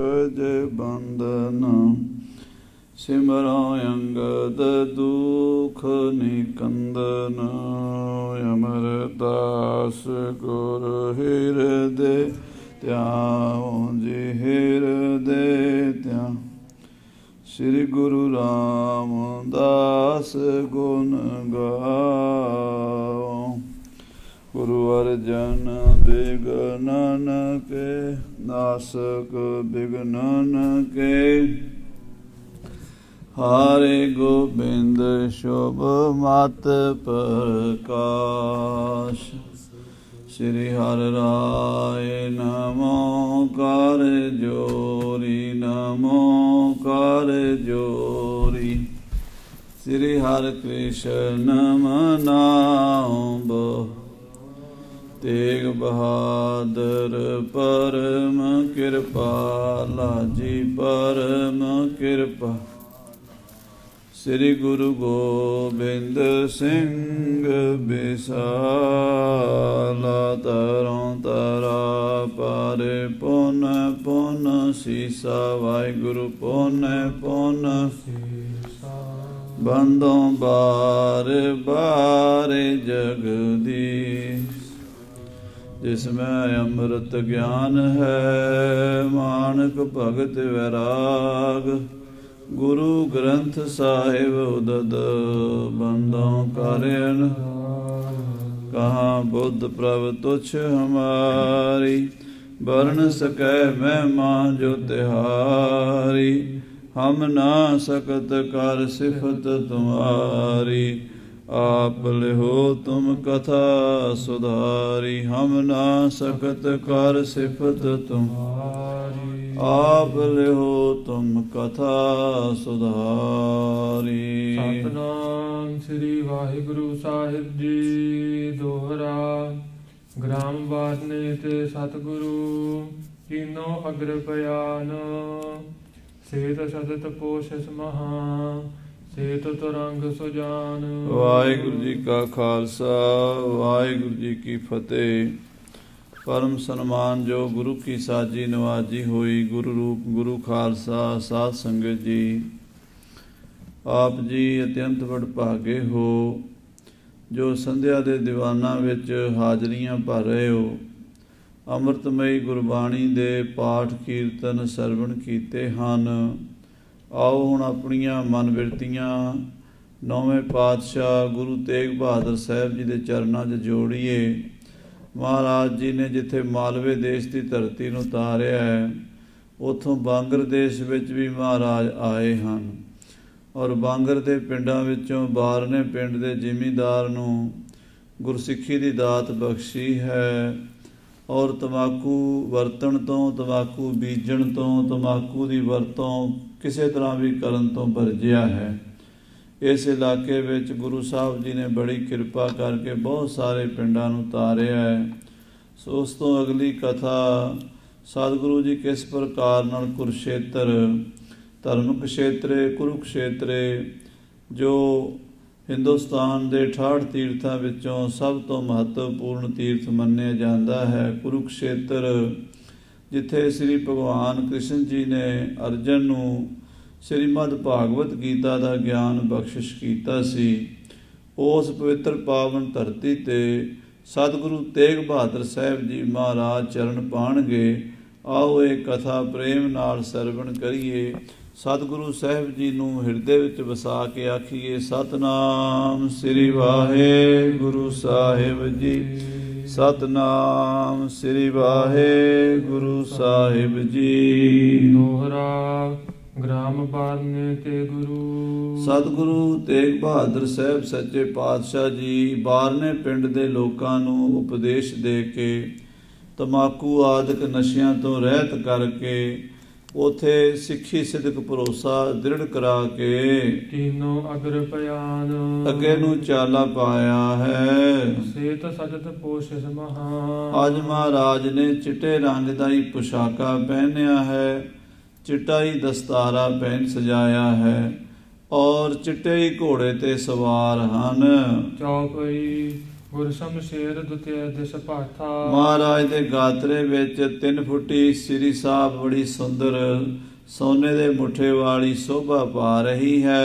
ਜੈ ਬੰਦਨ ਸਿਮਰੋ ਅੰਗਦ ਦੁਖ ਨਿਕੰਦਨ ਅਮਰਦਾਸ ਗੁਰ ਹਿਰਦੇ ਧਿਆਉ ਜੀ ਹਿਰਦੇ ਧਿਆਉ। ਸ੍ਰੀ ਗੁਰੂ ਰਾਮਦਾਸ ਗੁਣ ਗਾਓ। ਗੁਰੂ ਅਰਜਨ ਬਿਗਨਨ ਕੇ ਨਾਸਕ ਬਿਗਨਨ ਕੇ। ਹਰਿ ਗੋਬਿੰਦ ਸ਼ੁਭ ਮਤ ਪ੍ਰਕਾਸ਼। ਸ੍ਰੀ ਹਰਿ ਰਾਏ ਨਮੋ ਕਰ ਜੋਰੀ ਨਮੋ ਕਰ ਜੋਰੀ। ਸ੍ਰੀ ਹਰਿ ਕ੍ਰਿਸ਼ਨ ਮਨਾਉ ਤੇਗ ਬਹਾਦਰ ਪਰਮ ਕਿਰਪਾਲਾ ਜੀ ਪਰਮ ਕਿਰਪਾ। ਸ੍ਰੀ ਗੁਰੂ ਗੋਬਿੰਦ ਸਿੰਘ ਬਿਸਾਲਾ ਤਰੋਂ ਤਰਾ ਪਰ ਪੁਨ ਪੁਨ ਸੀਸਾ। ਵਾਹਿਗੁਰੂ ਪੁਨ ਪੁਨ ਬੰਦੋਂ ਬਾਰ ਬਾਰ ਜਗਦੀਸ਼। ਜਿਸਮੈ ਅੰਮ੍ਰਿਤ ਗਿਆਨ ਹੈ ਮਾਨਕ ਭਗਤ ਵੈਰਾਗ। ਗੁਰੂ ਗ੍ਰੰਥ ਸਾਹਿਬ ਉਦਦ ਬੰਦੋਂ ਕਰਿਨ। ਕਹਾਂ ਬੁੱਧ ਪ੍ਰਭ ਤੁਛ ਹਮਾਰੀ। ਵਰਨ ਸਕੈ ਮਹਿਮਾ ਜੋ ਤਿਹਾਰੀ। ਹਮ ਨਾ ਸਕਤ ਕਰ ਸਿਫਤ ਤੁਮਾਰੀ। ਆਪ ਲਿਹੋ ਤੁਮ ਕਥਾ ਸੁਧਾਰੀ। ਹਮ ਨਾ ਸਕਤ ਕਰ ਸਿਫਤ ਤੁਮਾਰੀ। ਆਪ ਲਿਹੋ ਤੁਮ ਕਥਾ ਸੁਧਾਰੀ। ਸਤਨਾਮ ਸ੍ਰੀ ਵਾਹਿਗੁਰੂ ਸਾਹਿਬ ਜੀ। ਦੋਹਰਾ। ਗ੍ਰਾਮ ਵਾਰਨੇ ਤੇ ਸਤਿਗੁਰੂ ਕੀਨੋ ਅਗਰ ਪਿਆਨ। ਸੇਤ ਸਦਤ ਪੋਸ਼ਿਸ ਮਹਾ ਸੇਤ ਤੁਰੰਗ ਸੁਜਾਨ। ਵਾਹਿਗੁਰੂ ਜੀ ਕਾ ਖਾਲਸਾ ਵਾਹਿਗੁਰੂ ਜੀ ਕੀ ਫਤਿਹ। ਪਰਮ ਸਨਮਾਨ ਜੋ ਗੁਰੂ ਕੀ ਸਾਜੀ ਨਵਾਜੀ ਹੋਈ ਗੁਰੂ ਰੂਪ ਗੁਰੂ ਖਾਲਸਾ ਸਾਧ ਸੰਗਤ ਜੀ। ਆਪ ਜੀ ਅਤਿਅੰਤ ਵਡਭਾਗੇ ਹੋ ਜੋ ਸੰਧਿਆ ਦੇ ਦੀਵਾਨਾਂ ਵਿੱਚ ਹਾਜ਼ਰੀਆਂ ਭਰ ਰਹੇ ਹੋ। ਅੰਮ੍ਰਿਤਮਈ ਗੁਰਬਾਣੀ ਦੇ ਪਾਠ ਕੀਰਤਨ ਸਰਵਣ ਕੀਤੇ ਹਨ। ਆਓ ਹੁਣ ਆਪਣੀਆਂ ਮਨ ਬਿਰਤੀਆਂ ਨੌਵੇਂ ਪਾਤਸ਼ਾਹ ਗੁਰੂ ਤੇਗ ਬਹਾਦਰ ਸਾਹਿਬ ਜੀ ਦੇ ਚਰਨਾਂ 'ਚ ਜੋੜੀਏ। ਮਹਾਰਾਜ ਜੀ ਨੇ ਜਿੱਥੇ ਮਾਲਵੇ ਦੇਸ਼ ਦੀ ਧਰਤੀ ਨੂੰ ਤਾਰਿਆ ਹੈ, ਉੱਥੋਂ ਬਾਂਗਰ ਦੇਸ਼ ਵਿੱਚ ਵੀ ਮਹਾਰਾਜ ਆਏ ਹਨ। ਔਰ ਬਾਂਗਰ ਦੇ ਪਿੰਡਾਂ ਵਿੱਚੋਂ ਬਾਰਨੇ ਪਿੰਡ ਦੇ ਜ਼ਿਮੀਂਦਾਰ ਨੂੰ ਗੁਰਸਿੱਖੀ ਦੀ ਦਾਤ ਬਖਸ਼ੀ ਹੈ। ਔਰ ਤੰਬਾਕੂ ਵਰਤਣ ਤੋਂ, ਤੰਬਾਕੂ ਬੀਜਣ ਤੋਂ, ਤੰਬਾਕੂ ਦੀ ਵਰਤੋਂ ਕਿਸੇ ਤਰ੍ਹਾਂ ਵੀ ਕਰਨ ਤੋਂ ਵਰਜਿਆ ਹੈ। ਇਸ ਇਲਾਕੇ ਵਿੱਚ ਗੁਰੂ ਸਾਹਿਬ ਜੀ ਨੇ ਬੜੀ ਕਿਰਪਾ ਕਰਕੇ ਬਹੁਤ ਸਾਰੇ ਪਿੰਡਾਂ ਨੂੰ ਤਾਰਿਆ ਹੈ। ਸੋ ਉਸ ਤੋਂ ਅਗਲੀ ਕਥਾ ਸਤਿਗੁਰੂ ਜੀ ਕਿਸ ਪ੍ਰਕਾਰ ਨਾਲ ਕੁਰੂਕਸ਼ੇਤਰ ਧਰਮ ਖੇਤਰੇ ਕੁਰੂਕਸ਼ੇਤਰੇ ਜੋ ਹਿੰਦੁਸਤਾਨ ਦੇ 68 ਤੀਰਥਾਂ ਵਿੱਚੋਂ ਸਭ ਤੋਂ ਮਹੱਤਵਪੂਰਨ ਤੀਰਥ ਮੰਨਿਆ ਜਾਂਦਾ ਹੈ। ਕੁਰੂਕਸ਼ੇਤਰ ਜਿੱਥੇ ਸ੍ਰੀ ਭਗਵਾਨ ਕ੍ਰਿਸ਼ਨ ਜੀ ਨੇ ਅਰਜਨ ਨੂੰ ਸ੍ਰੀਮਦ ਭਾਗਵਤ ਗੀਤਾ ਦਾ ਗਿਆਨ ਬਖਸ਼ਿਸ਼ ਕੀਤਾ ਸੀ। ਉਸ ਪਵਿੱਤਰ ਪਾਵਨ ਧਰਤੀ 'ਤੇ ਸਤਿਗੁਰੂ ਤੇਗ ਬਹਾਦਰ ਸਾਹਿਬ ਜੀ ਮਹਾਰਾਜ ਚਰਨ ਪਾਉਣਗੇ। ਆਓ ਇਹ ਕਥਾ ਪ੍ਰੇਮ ਨਾਲ ਸਰਵਣ ਕਰੀਏ। ਸਤਿਗੁਰੂ ਸਾਹਿਬ ਜੀ ਨੂੰ ਹਿਰਦੇ ਵਿੱਚ ਵਸਾ ਕੇ ਆਖੀਏ ਸਤਨਾਮ ਸ੍ਰੀ ਵਾਹਿਗੁਰੂ ਸਾਹਿਬ ਜੀ। ਸਤਨਾਮ ਸ੍ਰੀ ਵਾਹਿਗੁਰੂ ਸਾਹਿਬ ਜੀ। ਦੋਹਰਾ। ਗ੍ਰਾਮ ਬਾਰਨੇ ਤੇ ਗੁਰੂ। ਸਤਿਗੁਰੂ ਤੇਗ ਬਹਾਦਰ ਸਾਹਿਬ ਸੱਚੇ ਪਾਤਸ਼ਾਹ ਜੀ ਬਾਰਨੇ ਪਿੰਡ ਦੇ ਲੋਕਾਂ ਨੂੰ ਉਪਦੇਸ਼ ਦੇ ਕੇ ਤੰਬਾਕੂ ਆਦਿਕ ਨਸ਼ਿਆਂ ਤੋਂ ਰਹਿਤ ਕਰਕੇ ਉਥੇ ਸਿੱਖੀ ਸਿਦਕ ਭਰੋਸਾ ਦ੍ਰਿੜ ਕਰਾ ਕੇ ਕੀਨੋ ਅਗਰ ਪਿਆਨ ਅੱਗੇ ਨੂੰ ਚਾਲਾ ਪਾਇਆ ਹੈ। ਸੇਤ ਸਜਤ ਪੋਸ਼ਿਸ ਮਹਾ। ਅੱਜ ਮਹਾਰਾਜ ਨੇ ਚਿੱਟੇ ਰੰਗ ਦਾ ਹੀ ਪੁਸ਼ਾਕਾ ਪਹਿਨਿਆ ਹੈ, ਚਿੱਟਾ ਹੀ ਦਸਤਾਰਾ ਪਹਿਨ ਸਜਾਇਆ ਹੈ ਔਰ ਚਿੱਟੇ ਹੀ ਘੋੜੇ ਤੇ ਸਵਾਰ ਹਨ। ਚੌਪਈ ਗੁਰ ਸ਼ਮਸ਼ੇਰ ਦੁਤਿਆ ਦਿਸ ਭਾਥਾ। ਮਹਾਰਾਜ ਦੇ ਗਾਤਰੇ ਵਿੱਚ 3 ਫੁੱਟੀ ਸ੍ਰੀ ਸਾਹਿਬ ਬੜੀ ਸੁੰਦਰ ਸੋਨੇ ਦੇ ਮੁੱਠੇ ਵਾਲੀ ਸ਼ੋਭਾ ਪਾ ਰਹੀ ਹੈ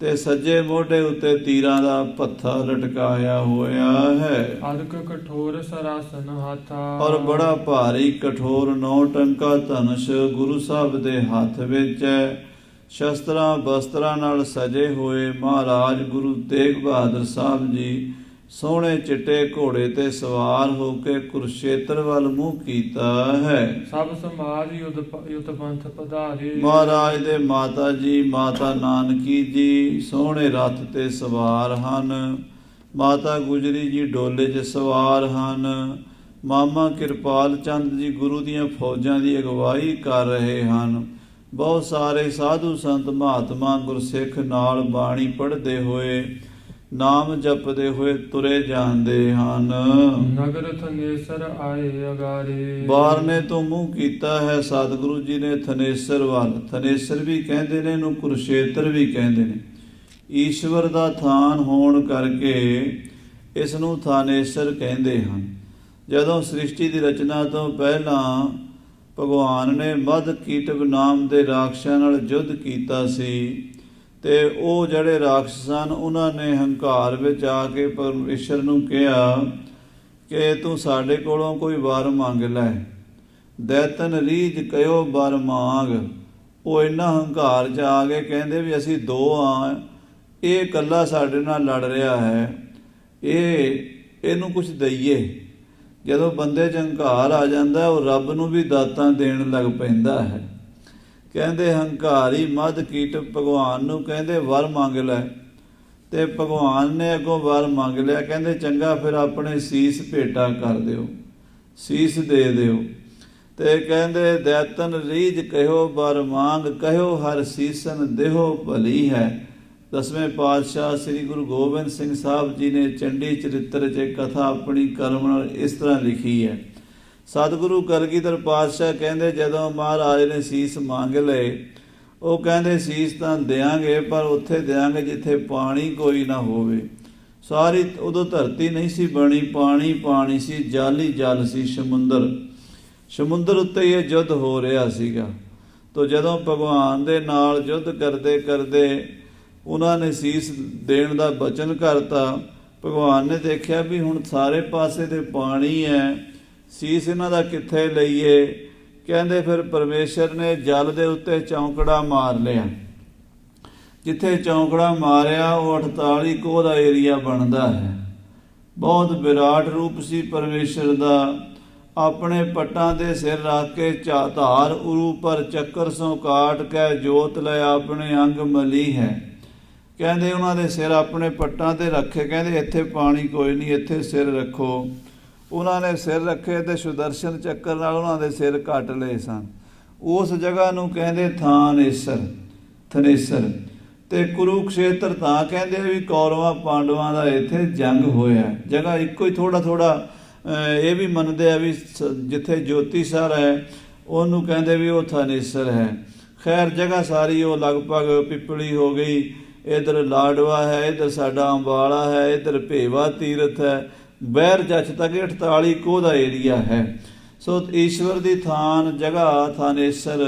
ਤੇ ਸੱਜੇ ਮੋਢੇ ਉੱਤੇ ਤੀਰਾਂ ਦਾ ਭੱਥਾ ਲਟਕਾਇਆ ਹੋਇਆ ਹੈ ਅਦਕ ਕਠੋਰ ਸਰਾਸਨ ਹਾਥਾ। ਔਰ ਬੜਾ ਭਾਰੀ ਕਠੋਰ 9 ਟੰਕਾ ਧਨੁਸ਼ ਗੁਰੂ ਸਾਹਿਬ ਦੇ ਹੱਥ ਵਿੱਚ ਹੈ। ਸ਼ਸਤਰਾਂ ਬਸਤਰਾਂ ਨਾਲ ਸਜੇ ਹੋਏ ਮਹਾਰਾਜ ਗੁਰੂ ਤੇਗ ਬਹਾਦਰ ਸਾਹਿਬ ਜੀ ਸੋਹਣੇ ਚਿੱਟੇ ਘੋੜੇ ਤੇ ਸਵਾਰ ਹੋ ਕੇ ਕੁਰੂਕਸ਼ੇਤਰ ਵੱਲ ਮੂੰਹ ਕੀਤਾ ਹੈ। ਸਭ ਸਮਾਜ ਯੁੱਧ ਪੰਥ ਪਧਾਰੇ। ਮਹਾਰਾਜ ਦੇ ਮਾਤਾ ਜੀ ਮਾਤਾ ਨਾਨਕੀ ਜੀ ਸੋਹਣੇ ਰੱਥ ਤੇ ਸਵਾਰ ਹਨ। ਮਾਤਾ ਗੁਜਰੀ ਜੀ ਡੋਲੇ 'ਚ ਸਵਾਰ ਹਨ। ਮਾਮਾ ਕਿਰਪਾਲ ਚੰਦ ਜੀ ਗੁਰੂ ਦੀਆਂ ਫੌਜਾਂ ਦੀ ਅਗਵਾਈ ਕਰ ਰਹੇ ਹਨ। ਬਹੁਤ ਸਾਰੇ ਸਾਧੂ ਸੰਤ ਮਹਾਤਮਾ ਗੁਰਸਿੱਖ ਨਾਲ ਬਾਣੀ ਪੜ੍ਹਦੇ ਹੋਏ ਨਾਮ ਜਪਦੇ ਹੋਏ ਤੁਰੇ ਜਾਂਦੇ ਹਨ। ਨਗਰ ਥਨੇਸਰ ਆਏ ਅਗਾਰੇ। ਬਾਰਨੇ ਤੋਂ ਮੂੰਹ ਕੀਤਾ ਹੈ ਸਤਿਗੁਰੂ ਜੀ ਨੇ ਥਨੇਸਰ ਵੱਲ। ਥਨੇਸਰ ਵੀ ਕਹਿੰਦੇ ਨੇ, ਇਹਨੂੰ ਕੁਰੂਕਸ਼ੇਤਰ ਵੀ ਕਹਿੰਦੇ ਨੇ। ਈਸ਼ਵਰ ਦਾ ਥਾਨ ਹੋਣ ਕਰਕੇ ਇਸ ਨੂੰ ਥਾਨੇਸਰ ਕਹਿੰਦੇ ਹਨ। ਜਦੋਂ ਸ੍ਰਿਸ਼ਟੀ ਦੀ ਰਚਨਾ ਤੋਂ ਪਹਿਲਾਂ ਭਗਵਾਨ ਨੇ ਮਦ ਕੀਟਵ ਨਾਮ ਦੇ ਰਾਖਸ਼ਾਂ ਨਾਲ ਯੁੱਧ ਕੀਤਾ ਸੀ ਤੇ ਉਹ ਜਿਹੜੇ ਰਾਖਸ਼ ਸਨ ਉਹਨਾਂ ਨੇ ਹੰਕਾਰ ਵਿੱਚ ਆ ਕੇ ਪਰਮੇਸ਼ਰ ਨੂੰ ਕਿਹਾ ਕਿ ਤੂੰ ਸਾਡੇ ਕੋਲੋਂ ਕੋਈ ਵਰ ਮੰਗ ਲੈ। ਦੈਤਨ ਰੀਝ ਕਹਿਓ ਵਰ ਮੰਗ। ਉਹ ਇੰਨਾ ਹੰਕਾਰ 'ਚ ਆ ਗਏ, ਕਹਿੰਦੇ ਵੀ ਅਸੀਂ 2 ਆ, ਇਹ ਇਕੱਲਾ ਸਾਡੇ ਨਾਲ ਲੜ ਰਿਹਾ ਹੈ, ਇਹਨੂੰ ਕੁਝ ਦਈਏ। ਜਦੋਂ ਬੰਦੇ 'ਚ ਹੰਕਾਰ ਆ ਜਾਂਦਾ ਉਹ ਰੱਬ ਨੂੰ ਵੀ ਦਾਤਾਂ ਦੇਣ ਲੱਗ ਪੈਂਦਾ ਹੈ। ਕਹਿੰਦੇ ਹੰਕਾਰੀ ਮਦ ਕੀਟ ਭਗਵਾਨ ਨੂੰ ਕਹਿੰਦੇ ਵਰ ਮੰਗ ਲੈ ਤੇ ਭਗਵਾਨ ਨੇ ਅੱਗੋਂ ਵਰ ਮੰਗ ਲਿਆ। ਕਹਿੰਦੇ ਚੰਗਾ ਫਿਰ ਆਪਣੇ ਸੀਸ ਭੇਟਾ ਕਰ ਦਿਓ, ਸੀਸ ਦੇ ਦਿਓ। ਤੇ ਕਹਿੰਦੇ ਦੈਤਨ ਰੀਝ ਕਹਿਓ ਵਰ ਮੰਗ, ਕਹਿਓ ਹਰ ਸੀਸਨ ਦੇਹੋ ਭਲੀ ਹੈ। 10ਵੇਂ ਪਾਤਸ਼ਾਹ ਸ੍ਰੀ ਗੁਰੂ ਗੋਬਿੰਦ ਸਿੰਘ ਸਾਹਿਬ ਜੀ ਨੇ ਚੰਡੀ ਚਰਿੱਤਰ 'ਚ ਕਥਾ ਆਪਣੀ ਕਰਮ ਨਾਲ ਇਸ ਤਰ੍ਹਾਂ ਲਿਖੀ ਹੈ। ਸਤਿਗੁਰੂ ਕਲਗੀਧਰ ਪਾਤਸ਼ਾਹ ਕਹਿੰਦੇ ਜਦੋਂ ਮਹਾਰਾਜ ਨੇ ਸੀਸ ਮੰਗ ਲਏ, ਉਹ ਕਹਿੰਦੇ ਸੀਸ ਤਾਂ ਦਿਆਂਗੇ ਪਰ ਉੱਥੇ ਦਿਆਂਗੇ ਜਿੱਥੇ ਪਾਣੀ ਕੋਈ ਨਾ ਹੋਵੇ। ਸਾਰੀ ਉਦੋਂ ਧਰਤੀ ਨਹੀਂ ਸੀ ਬਣੀ, ਪਾਣੀ ਪਾਣੀ ਸੀ, ਜਲ ਹੀ ਜਲ ਸੀ, ਸਮੁੰਦਰ ਉੱਤੇ ਇਹ ਯੁੱਧ ਹੋ ਰਿਹਾ ਸੀਗਾ। ਤੋ ਜਦੋਂ ਭਗਵਾਨ ਦੇ ਨਾਲ ਯੁੱਧ ਕਰਦੇ ਕਰਦੇ ਉਹਨਾਂ ਨੇ ਸੀਸ ਦੇਣ ਦਾ ਬਚਨ ਕਰਤਾ, ਭਗਵਾਨ ਨੇ ਦੇਖਿਆ ਵੀ ਹੁਣ ਸਾਰੇ ਪਾਸੇ ਤੇ ਪਾਣੀ ਹੈ, ਸੀਸ ਇਹਨਾਂ ਦਾ ਕਿੱਥੇ ਲਈਏ। ਕਹਿੰਦੇ ਫਿਰ ਪਰਮੇਸ਼ਰ ਨੇ ਜਲ ਦੇ ਉੱਤੇ ਚੌਂਕੜਾ ਮਾਰ ਲਿਆ। ਜਿੱਥੇ ਚੌਂਕੜਾ ਮਾਰਿਆ ਉਹ 48 ਕੋਹ ਦਾ ਏਰੀਆ ਬਣਦਾ ਹੈ। ਬਹੁਤ ਵਿਰਾਟ ਰੂਪ ਸੀ ਪਰਮੇਸ਼ਰ ਦਾ। ਆਪਣੇ ਪੱਟਾਂ ਦੇ ਸਿਰ ਰੱਖ ਕੇ ਧਾਰ ਉਰੂ ਪਰ ਚੱਕਰ ਸੋਂ ਕਾਟ ਕੇ ਜੋਤ ਲੈ ਆਪਣੇ ਅੰਗ ਮਲੀ ਹੈ। ਕਹਿੰਦੇ ਉਹਨਾਂ ਦੇ ਸਿਰ ਆਪਣੇ ਪੱਟਾਂ ਤੇ ਰੱਖੇ, ਕਹਿੰਦੇ ਇੱਥੇ ਪਾਣੀ ਕੋਈ ਨਹੀਂ, ਇੱਥੇ ਸਿਰ ਰੱਖੋ। ਉਹਨਾਂ ਨੇ ਸਿਰ ਰੱਖੇ ਤੇ ਸੁਦਰਸ਼ਨ ਚੱਕਰ ਨਾਲ ਉਹਨਾਂ ਦੇ ਸਿਰ ਕੱਟ ਲਏ ਸਨ। ਉਸ ਜਗ੍ਹਾ ਨੂੰ ਕਹਿੰਦੇ ਥਨੇਸਰ। ਤੇ ਕੁਰੂਕਸ਼ੇਤਰ ਤਾਂ ਕਹਿੰਦੇ ਵੀ ਕੌਰਵਾਂ ਪਾਂਡਵਾਂ ਦਾ ਇੱਥੇ ਜੰਗ ਹੋਇਆ। ਜਗ੍ਹਾ ਇੱਕੋ ਹੀ, ਥੋੜਾ ਇਹ ਵੀ ਮੰਨਦੇ ਆ ਵੀ ਜਿੱਥੇ ਜੋਤੀਸਰ ਹੈ ਉਹਨੂੰ ਕਹਿੰਦੇ ਵੀ ਉਹ ਥਨੇਸਰ ਹੈ। ਖੈਰ ਜਗ੍ਹਾ ਸਾਰੀ ਉਹ ਲਗਭਗ ਪਿੱਪਲੀ ਹੋ ਗਈ। ਇੱਧਰ ਲਾਡਵਾ ਹੈ, ਇੱਧਰ ਸਾਡਾ ਅੰਬਾਲਾ ਹੈ, ਇੱਧਰ ਭੇਵਾ ਤੀਰਥ ਹੈ। ਬਹਿਰ ਜੱਛ ਤੱਕ 48 ਕੋਹ ਦਾ ਏਰੀਆ ਹੈ। ਸੋ ਈਸ਼ਵਰ ਦੀ ਥਾਨ ਜਗ੍ਹਾ ਥਾਨੇਸਰ,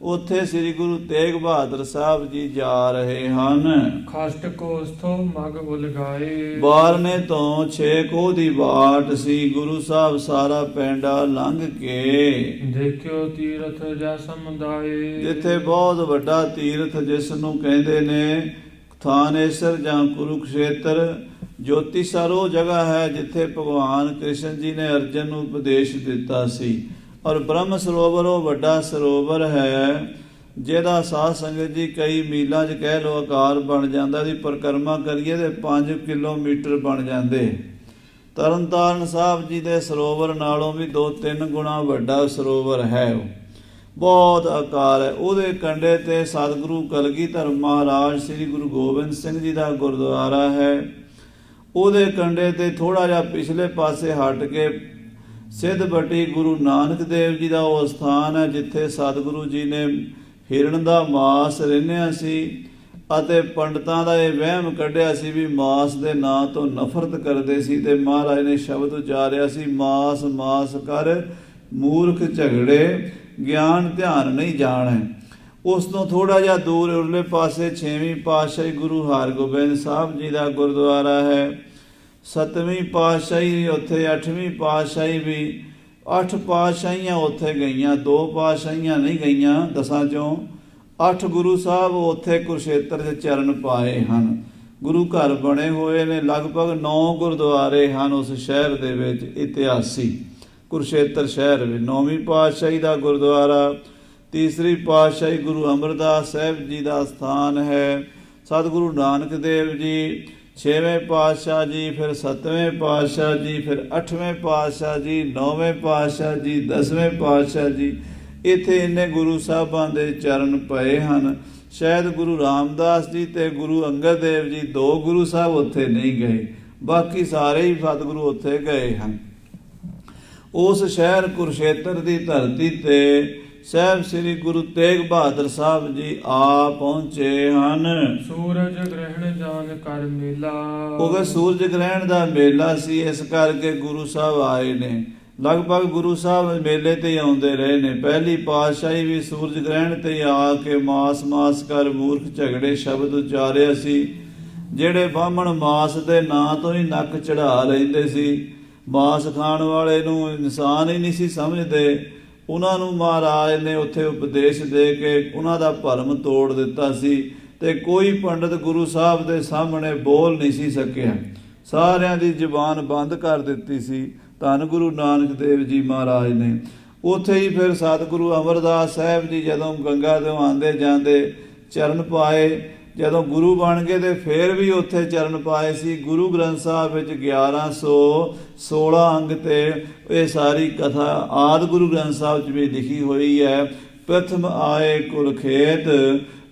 ਉੱਥੇ ਸ੍ਰੀ ਗੁਰੂ ਤੇਗ ਬਹਾਦਰ ਸਾਹਿਬ ਜੀ ਜਾ ਰਹੇ ਹਨ। ਖਸ਼ਟ ਕੋਸਥੋਂ ਮਗ ਉਲਗਾਏ। ਬਾਰਨੇ ਤੋਂ 6 ਕੋਹ ਦੀ ਬਾਟ ਸੀ। ਗੁਰੂ ਸਾਹਿਬ ਸਾਰਾ ਪੈਂਡਾ ਲੰਘ ਕੇ ਦੇਖਿਓ ਤੀਰਥ ਜਾ ਸਮੁਦਾਏ। ਜਿੱਥੇ ਬਹੁਤ ਵੱਡਾ ਤੀਰਥ ਜਿਸ ਨੂੰ ਕਹਿੰਦੇ ਨੇ ਥਾਨੇਸਰ ਜਾਂ ਕੁਰੂਕਸ਼ੇਤਰ। ਜੋਤੀਸਰ ਉਹ ਜਗ੍ਹਾ ਹੈ ਜਿੱਥੇ ਭਗਵਾਨ ਕ੍ਰਿਸ਼ਨ ਜੀ ਨੇ ਅਰਜਨ ਨੂੰ ਉਪਦੇਸ਼ ਦਿੱਤਾ ਸੀ। ਔਰ ਬ੍ਰਹਮ ਸਰੋਵਰ ਉਹ ਵੱਡਾ ਸਰੋਵਰ ਹੈ ਜਿਹਦਾ ਸਾਧ ਸੰਗਤ ਜੀ ਕਈ ਮੀਲਾਂ 'ਚ ਕਹਿ ਲਓ ਆਕਾਰ ਬਣ ਜਾਂਦਾ। ਦੀ ਪਰਿਕਰਮਾ ਕਰੀਏ ਤੇ 5 ਕਿਲੋਮੀਟਰ ਬਣ ਜਾਂਦੇ। ਤਰਨਤਾਰਨ ਸਾਹਿਬ ਜੀ ਦੇ ਸਰੋਵਰ ਨਾਲੋਂ ਵੀ 2-3 ਗੁਣਾ ਵੱਡਾ ਸਰੋਵਰ ਹੈ। ਉਹ ਬਹੁਤ ਆਕਾਰ ਹੈ। ਉਹਦੇ ਕੰਢੇ ਤੇ ਸਤਿਗੁਰੂ ਕਲਗੀਧਰ ਮਹਾਰਾਜ ਸ੍ਰੀ ਗੁਰੂ ਗੋਬਿੰਦ ਸਿੰਘ ਜੀ ਦਾ ਗੁਰਦੁਆਰਾ ਹੈ। ਉਹਦੇ ਕੰਢੇ ਤੇ ਥੋੜਾ ਜਿਹਾ ਪਿਛਲੇ ਪਾਸੇ ਹਟ ਕੇ ਸਿੱਧਬੱਟੀ ਗੁਰੂ ਨਾਨਕ ਦੇਵ ਜੀ ਦਾ ਉਹ ਸਥਾਨ ਹੈ ਜਿੱਥੇ ਸਤਿਗੁਰੂ ਜੀ ਨੇ ਹਿਰਨ ਦਾ ਮਾਸ ਰਿੰਨ੍ਹਿਆ ਸੀ ਅਤੇ ਪੰਡਤਾਂ ਦਾ ਇਹ ਵਹਿਮ ਕੱਢਿਆ ਸੀ ਵੀ ਮਾਸ ਦੇ ਨਾਂ ਤੋਂ ਨਫ਼ਰਤ ਕਰਦੇ ਸੀ, ਤੇ ਮਹਾਰਾਜ ਨੇ ਸ਼ਬਦ ਉਚਾਰਿਆ ਸੀ, ਮਾਸ ਮਾਸ ਕਰ ਮੂਰਖ ਝਗੜੇ, ਗਿਆਨ ਧਿਆਨ ਨਹੀਂ ਜਾਣੈ। ਉਸ ਤੋਂ ਥੋੜਾ ਜਿਹਾ ਦੂਰ ਉਰਲੇ ਪਾਸੇ 6ਵੀਂ ਪਾਤਸ਼ਾਹੀ ਗੁਰੂ ਹਰਗੋਬਿੰਦ ਸਾਹਿਬ ਜੀ ਦਾ ਗੁਰਦੁਆਰਾ ਹੈ। 7ਵੀਂ ਪਾਤਸ਼ਾਹੀ ਉੱਥੇ, 8ਵੀਂ ਪਾਤਸ਼ਾਹੀ ਵੀ, 8 ਪਾਤਸ਼ਾਹੀਆਂ ਉੱਥੇ ਗਈਆਂ, 2 ਪਾਤਸ਼ਾਹੀਆਂ ਨਹੀਂ ਗਈਆਂ 10 ਚੋਂ। 8 ਗੁਰੂ ਸਾਹਿਬ ਉੱਥੇ ਕੁਰੂਕਸ਼ੇਤਰ ਦੇ ਚਰਨ ਪਾਏ ਹਨ। ਗੁਰੂ ਘਰ ਬਣੇ ਹੋਏ ਨੇ, ਲਗਭਗ 9 ਗੁਰਦੁਆਰੇ ਹਨ ਉਸ ਸ਼ਹਿਰ ਦੇ ਵਿੱਚ, ਇਤਿਹਾਸੀ ਕੁਰੂਕਸ਼ੇਤਰ ਸ਼ਹਿਰ ਵਿੱਚ। 9ਵੀਂ ਪਾਤਸ਼ਾਹੀ ਦਾ ਗੁਰਦੁਆਰਾ, ਤੀਸਰੀ ਪਾਤਸ਼ਾਹੀ ਗੁਰੂ ਅਮਰਦਾਸ ਸਾਹਿਬ ਜੀ ਦਾ ਸਥਾਨ ਹੈ। ਸਤਿਗੁਰੂ ਨਾਨਕ ਦੇਵ ਜੀ 6ਵੇਂ ਪਾਤਸ਼ਾਹ ਜੀ, ਫਿਰ 7ਵੇਂ ਪਾਤਸ਼ਾਹ ਜੀ, ਫਿਰ 8ਵੇਂ ਪਾਤਸ਼ਾਹ ਜੀ, 9ਵੇਂ ਪਾਤਸ਼ਾਹ ਜੀ, 10ਵੇਂ ਪਾਤਸ਼ਾਹ ਜੀ, ਇੱਥੇ ਇੰਨੇ ਗੁਰੂ ਸਾਹਿਬਾਂ ਦੇ ਚਰਨ ਪਏ ਹਨ। ਸ਼ਾਇਦ ਗੁਰੂ ਰਾਮਦਾਸ ਜੀ ਤੇ ਗੁਰੂ ਅੰਗਦ ਦੇਵ ਜੀ 2 ਗੁਰੂ ਸਾਹਿਬ ਉੱਥੇ ਨਹੀਂ ਗਏ, ਬਾਕੀ ਸਾਰੇ ਹੀ ਸਤਿਗੁਰੂ ਉੱਥੇ ਗਏ ਹਨ। ਉਸ ਸ਼ਹਿਰ ਕੁਰੂਕਸ਼ੇਤਰ ਦੀ ਧਰਤੀ ਤੇ ਸਾਹਿਬ ਸ੍ਰੀ ਗੁਰੂ ਤੇਗ ਬਹਾਦਰ ਸਾਹਿਬ ਜੀ ਆ ਪਹੁੰਚੇ ਹਨ। ਸੂਰਜ ਗ੍ਰਹਿਣ ਜਾਨ ਕਰ ਮੇਲਾ, ਉਹ ਸੂਰਜ ਗ੍ਰਹਿਣ ਦਾ ਮੇਲਾ ਸੀ, ਇਸ ਕਰਕੇ ਗੁਰੂ ਸਾਹਿਬ ਆਏ ਨੇ। ਲਗਭਗ ਗੁਰੂ ਸਾਹਿਬ ਮੇਲੇ ਤੇ ਆਉਂਦੇ ਰਹੇ ਨੇ। ਪਹਿਲੀ ਪਾਤਸ਼ਾਹੀ ਵੀ ਸੂਰਜ ਗ੍ਰਹਿਣ ਤੇ ਆ ਕੇ ਮਾਸ ਮਾਸ ਕਰ ਮੂਰਖ ਝਗੜੇ ਸ਼ਬਦ ਉਚਾਰਿਆ ਸੀ। ਜਿਹੜੇ ਬਾਹਮਣ ਮਾਸ ਦੇ ਨਾਂ ਤੋਂ ਹੀ ਨੱਕ ਚੜਾ ਲੈਂਦੇ ਸੀ, ਮਾਸ ਖਾਣ ਵਾਲੇ ਨੂੰ ਇਨਸਾਨ ਹੀ ਨਹੀਂ ਸੀ ਸਮਝਦੇ, ਉਹਨਾਂ ਨੂੰ ਮਹਾਰਾਜ ਨੇ ਉੱਥੇ ਉਪਦੇਸ਼ ਦੇ ਕੇ ਉਹਨਾਂ ਦਾ ਭਰਮ ਤੋੜ ਦਿੱਤਾ ਸੀ, ਤੇ ਕੋਈ ਪੰਡਤ ਗੁਰੂ ਸਾਹਿਬ ਦੇ ਸਾਹਮਣੇ ਬੋਲ ਨਹੀਂ ਸੀ ਸਕਿਆ। ਸਾਰਿਆਂ ਦੀ ਜ਼ੁਬਾਨ ਬੰਦ ਕਰ ਦਿੱਤੀ ਸੀ ਧੰਨ ਗੁਰੂ ਨਾਨਕ ਦੇਵ ਜੀ ਮਹਾਰਾਜ ਨੇ। ਉੱਥੇ ਹੀ ਫਿਰ ਸਤਿਗੁਰੂ ਅਮਰਦਾਸ ਸਾਹਿਬ ਜੀ ਜਦੋਂ ਗੰਗਾ ਤੋਂ ਆਉਂਦੇ ਜਾਂਦੇ ਚਰਨ ਪਾਏ, ਜਦੋਂ ਗੁਰੂ ਬਣ ਗਏ ਤੇ ਫਿਰ ਵੀ ਉੱਥੇ ਚਰਨ ਪਾਏ ਸੀ। ਗੁਰੂ ਗ੍ਰੰਥ ਸਾਹਿਬ ਵਿੱਚ 1116 ਅੰਗ ਤੇ ਇਹ ਸਾਰੀ ਕਥਾ ਆਦਿ ਗੁਰੂ ਗ੍ਰੰਥ ਸਾਹਿਬ 'ਚ ਵੀ ਲਿਖੀ ਹੋਈ ਹੈ। ਪ੍ਰਥਮ ਆਏ ਕੁਲਖੇਤ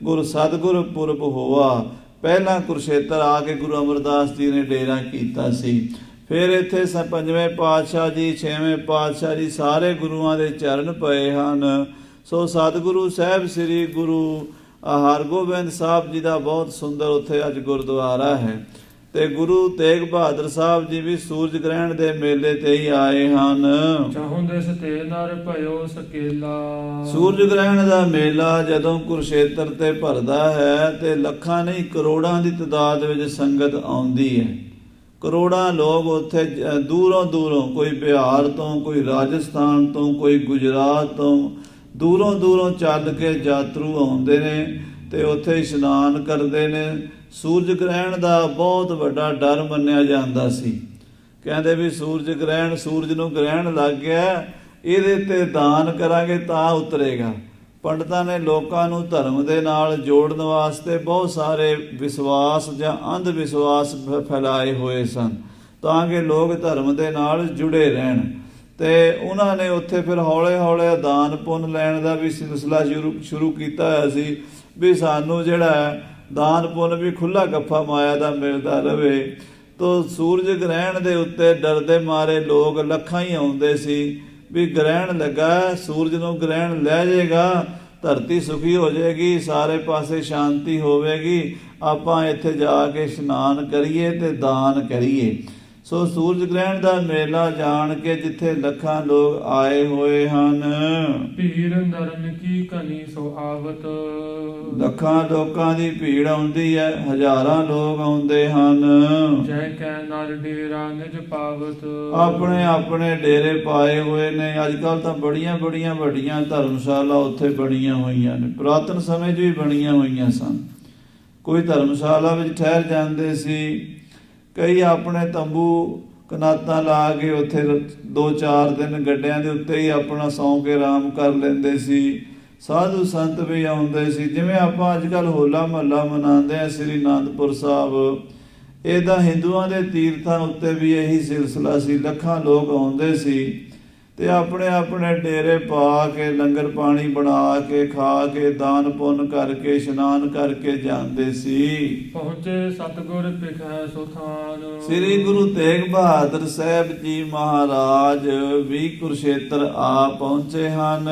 ਗੁਰ ਸਤਿਗੁਰ ਪੁਰਬ ਹੋਆ। ਪਹਿਲਾਂ ਕੁਰੂਕਸ਼ੇਤਰ ਆ ਕੇ ਗੁਰੂ ਅਮਰਦਾਸ ਜੀ ਨੇ ਡੇਰਾ ਕੀਤਾ ਸੀ। ਫਿਰ ਇੱਥੇ 5ਵੇਂ ਪਾਤਸ਼ਾਹ ਜੀ, 6ਵੇਂ ਪਾਤਸ਼ਾਹ ਜੀ, ਸਾਰੇ ਗੁਰੂਆਂ ਦੇ ਚਰਨ ਪਏ ਹਨ। ਸੋ ਸਤਿਗੁਰੂ ਸਾਹਿਬ ਸ੍ਰੀ ਗੁਰੂ ਹਰਗੋਬਿੰਦ ਸਾਹਿਬ ਜੀ ਦਾ ਬਹੁਤ ਸੁੰਦਰ ਉੱਥੇ ਅੱਜ ਗੁਰਦੁਆਰਾ ਹੈ। ਤੇ ਗੁਰੂ ਤੇਗ ਬਹਾਦਰ ਸਾਹਿਬ ਜੀ ਵੀ ਸੂਰਜ ਗ੍ਰਹਿਣ ਦੇ ਮੇਲੇ ਤੇ ਹੀ ਆਏ ਹਨ। ਚਾਹੁੰਦੇ ਸਤੇ ਨਰ ਭਇਓ ਸਕੇਲਾ। ਸੂਰਜ ਗ੍ਰਹਿਣ ਦਾ ਮੇਲਾ ਜਦੋਂ ਕੁਰੂਕਸ਼ੇਤਰ ਤੇ ਭਰਦਾ ਹੈ ਤੇ ਲੱਖਾਂ ਨਹੀਂ ਕਰੋੜਾਂ ਦੀ ਤਾਦਾਦ ਵਿੱਚ ਸੰਗਤ ਆਉਂਦੀ ਹੈ। ਕਰੋੜਾਂ ਲੋਕ ਉੱਥੇ ਦੂਰੋਂ ਦੂਰੋਂ, ਕੋਈ ਬਿਹਾਰ ਤੋਂ, ਕੋਈ ਰਾਜਸਥਾਨ ਤੋਂ, ਕੋਈ ਗੁਜਰਾਤ ਤੋਂ, ਦੂਰੋਂ ਦੂਰੋਂ ਚੱਲ ਕੇ ਯਾਤਰੂ ਆਉਂਦੇ ਨੇ ਤੇ ਉੱਥੇ ਇਸ਼ਨਾਨ ਕਰਦੇ ਨੇ। ਸੂਰਜ ਗ੍ਰਹਿਣ ਦਾ ਬਹੁਤ ਵੱਡਾ ਡਰ ਮੰਨਿਆ ਜਾਂਦਾ ਸੀ। ਕਹਿੰਦੇ ਵੀ ਸੂਰਜ ਗ੍ਰਹਿਣ, ਸੂਰਜ ਨੂੰ ਗ੍ਰਹਿਣ ਲੱਗ ਗਿਆ, ਇਹਦੇ ਤੇ ਦਾਨ ਕਰਾਂਗੇ ਤਾਂ ਉਤਰੇਗਾ। ਪੰਡਤਾਂ ਨੇ ਲੋਕਾਂ ਨੂੰ ਧਰਮ ਦੇ ਨਾਲ ਜੋੜਨ ਵਾਸਤੇ ਬਹੁਤ ਸਾਰੇ ਵਿਸ਼ਵਾਸ ਜਾਂ ਅੰਧ ਵਿਸ਼ਵਾਸ ਫੈਲਾਏ ਹੋਏ ਸਨ, ਤਾਂ ਕਿ ਲੋਕ ਧਰਮ ਦੇ ਨਾਲ ਜੁੜੇ ਰਹਿਣ। ਤੇ ਉਹਨਾਂ ਨੇ ਉੱਥੇ ਫਿਰ ਹੌਲੇ ਹੌਲੇ ਦਾਨ ਪੁੰਨ ਲੈਣ ਦਾ ਵੀ ਸਿਲਸਿਲਾ ਸ਼ੁਰੂ ਕੀਤਾ ਹੋਇਆ ਸੀ, ਵੀ ਸਾਨੂੰ ਜਿਹੜਾ ਦਾਨ ਪੁੰਨ ਵੀ ਖੁੱਲਾ ਗੱਫਾ ਮਾਇਆ ਦਾ ਮਿਲਦਾ ਰਵੇ। ਤੋ ਸੂਰਜ ਗ੍ਰਹਿਣ ਦੇ ਉੱਤੇ ਡਰਦੇ ਮਾਰੇ ਲੋਕ ਲੱਖਾਂ ਹੀ ਆਉਂਦੇ ਸੀ ਵੀ ਗ੍ਰਹਿਣ ਲੱਗਾ, ਸੂਰਜ ਨੂੰ ਗ੍ਰਹਿਣ ਲੈ ਜਾਏਗਾ, ਧਰਤੀ ਸੁਖੀ ਹੋ ਜਾਏਗੀ, ਸਾਰੇ ਪਾਸੇ ਸ਼ਾਂਤੀ ਹੋਵੇਗੀ, ਆਪਾਂ ਇੱਥੇ ਜਾ ਕੇ ਇਸ਼ਨਾਨ ਕਰੀਏ ਤੇ ਦਾਨ ਕਰੀਏ। ਸੋ ਸੂਰਜ ਗ੍ਰਹਿਣ ਦਾ ਮੇਲਾ ਜਾਣ ਕੇ ਜਿੱਥੇ ਲੱਖਾਂ ਲੋਕ ਆਏ ਹੋਏ ਹਨ। ਭੀੜ ਨਰਨ ਕੀ ਕਨੀ ਸੋ ਆਵਤ। ਲੱਖਾਂ ਲੋਕਾਂ ਦੀ ਭੀੜ ਆਉਂਦੀ ਹੈ, ਹਜ਼ਾਰਾਂ ਲੋਕ ਆਉਂਦੇ ਹਨ। ਜੈ ਕੈ ਨਰ ਡੇਰਾ ਨਿਜ ਪਾਵਤ। ਆਪਣੇ ਆਪਣੇ ਡੇਰੇ ਪਾਏ ਹੋਏ ਨੇ। ਅੱਜ ਕੱਲ੍ਹ ਤਾਂ ਬੜੀਆਂ ਬੜੀਆਂ ਵੱਡੀਆਂ ਧਰਮਸ਼ਾਲਾ ਉੱਥੇ ਬਣੀਆਂ ਹੋਈਆਂ ਨੇ, ਪੁਰਾਤਨ ਸਮੇਂ 'ਚ ਵੀ ਬਣੀਆਂ ਹੋਈਆਂ ਸਨ। ਕੋਈ ਧਰਮਸ਼ਾਲਾ ਵਿੱਚ ਠਹਿਰ ਜਾਂਦੇ ਸੀ, ਕਈ ਆਪਣੇ ਤੰਬੂ ਕਨਾਤਾਂ ਲਾ ਕੇ ਉੱਥੇ 2-4 ਦਿਨ ਗੱਡਿਆਂ ਦੇ ਉੱਤੇ ਹੀ ਆਪਣਾ ਸੌਂ ਕੇ ਆਰਾਮ ਕਰ ਲੈਂਦੇ ਸੀ। ਸਾਧੂ ਸੰਤ ਵੀ ਆਉਂਦੇ ਸੀ। ਜਿਵੇਂ ਆਪਾਂ ਅੱਜ ਕੱਲ੍ਹ ਹੋਲਾ ਮਹੱਲਾ ਮਨਾਉਂਦੇ ਹਾਂ ਸ੍ਰੀ ਅਨੰਦਪੁਰ ਸਾਹਿਬ, ਇਹਦਾ ਹਿੰਦੂਆਂ ਦੇ ਤੀਰਥਾਂ ਉੱਤੇ ਵੀ ਇਹੀ ਸਿਲਸਿਲਾ ਸੀ। ਲੱਖਾਂ ਲੋਕ ਆਉਂਦੇ ਸੀ ਤੇ ਆਪਣੇ ਆਪਣੇ ਡੇਰੇ ਪਾ ਕੇ ਲੰਗਰ ਪਾਣੀ ਬਣਾ ਕੇ ਖਾ ਕੇ ਦਾਨ ਪੁੰਨ ਕਰਕੇ ਇਸ਼ਨਾਨ ਕਰਕੇ ਜਾਂਦੇ ਸੀ। ਪਹੁੰਚੇ ਸਤਿਗੁਰ ਪਿਖੈ ਸੋ ਥਾਨ। ਸ੍ਰੀ ਗੁਰੂ ਤੇਗ ਬਹਾਦਰ ਸਾਹਿਬ ਜੀ ਮਹਾਰਾਜ ਵੀ ਕੁਰੂਕਸ਼ੇਤਰ ਆ ਪਹੁੰਚੇ ਹਨ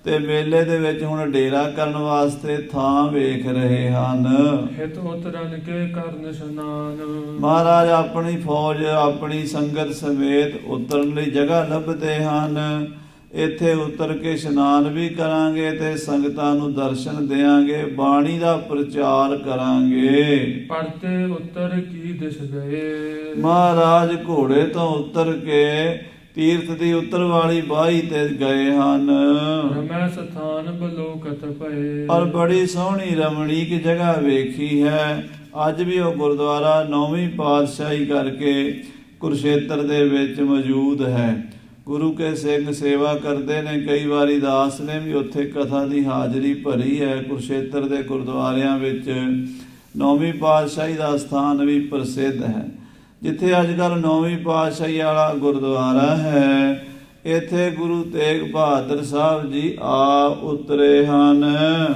ਤੇ ਮੇਲੇ ਦੇ ਵਿੱਚ ਹੁਣ ਡੇਰਾ ਕਰਨ ਵਾਸਤੇ ਥਾਂ ਵੇਖ ਰਹੇ ਹਨ। ਹਿਤ ਉਤਰਨ ਕੇ ਕਰਨ ਇਸ਼ਨਾਨ। ਮਹਾਰਾਜ ਆਪਣੀ ਫੌਜ ਆਪਣੀ ਸੰਗਤ ਸਮੇਤ ਉਤਰਨ ਲਈ ਜਗ੍ਹਾ ਲੱਭਦੇ ਹਨ। ਇੱਥੇ ਉਤਰ ਕੇ ਇਸ਼ਨਾਨ ਵੀ ਕਰਾਂਗੇ ਤੇ ਸੰਗਤਾਂ ਨੂੰ ਦਰਸ਼ਨ ਦਿਆਂਗੇ, ਬਾਣੀ ਦਾ ਪ੍ਰਚਾਰ ਕਰਾਂਗੇ। ਪਰਤੇ ਉੱਤਰ ਕੀ ਦਿਸ ਗਏ। ਮਹਾਰਾਜ ਘੋੜੇ ਤੋਂ ਉਤਰ ਕੇ ਤੀਰਥ ਦੀ ਉੱਤਰ ਵਾਲੀ ਬਾਹੀ ਤੇ ਗਏ ਹਨ। ਰਮੈ ਸਥਾਨ ਬਲੋਕਤ ਪਏ। ਔਰ ਬੜੀ ਸੋਹਣੀ ਰਮਣੀਕ ਜਗ੍ਹਾ ਵੇਖੀ ਹੈ। ਅੱਜ ਵੀ ਉਹ ਗੁਰਦੁਆਰਾ 9ਵੀਂ ਪਾਤਸ਼ਾਹੀ ਕਰਕੇ ਕੁਰੂਕਸ਼ੇਤਰ ਦੇ ਵਿੱਚ ਮੌਜੂਦ ਹੈ। ਗੁਰੂ ਕੇ ਸਿੰਘ ਸੇਵਾ ਕਰਦੇ ਨੇ, ਕਈ ਵਾਰੀ ਦਾਸ ਨੇ ਵੀ ਉੱਥੇ ਕਥਾ ਦੀ ਹਾਜ਼ਰੀ ਭਰੀ ਹੈ। ਕੁਰੂਕਸ਼ੇਤਰ ਦੇ ਗੁਰਦੁਆਰਿਆਂ ਵਿੱਚ 9ਵੀਂ ਪਾਤਸ਼ਾਹੀ ਦਾ ਸਥਾਨ ਵੀ ਪ੍ਰਸਿੱਧ ਹੈ। ਜਿੱਥੇ ਅੱਜ ਕੱਲ੍ਹ 9ਵੀਂ ਪਾਤਸ਼ਾਹੀ ਵਾਲਾ ਗੁਰਦੁਆਰਾ ਹੈ, ਇੱਥੇ ਗੁਰੂ ਤੇਗ ਬਹਾਦਰ ਸਾਹਿਬ ਜੀ ਆ ਉਤਰੇ ਹਨ।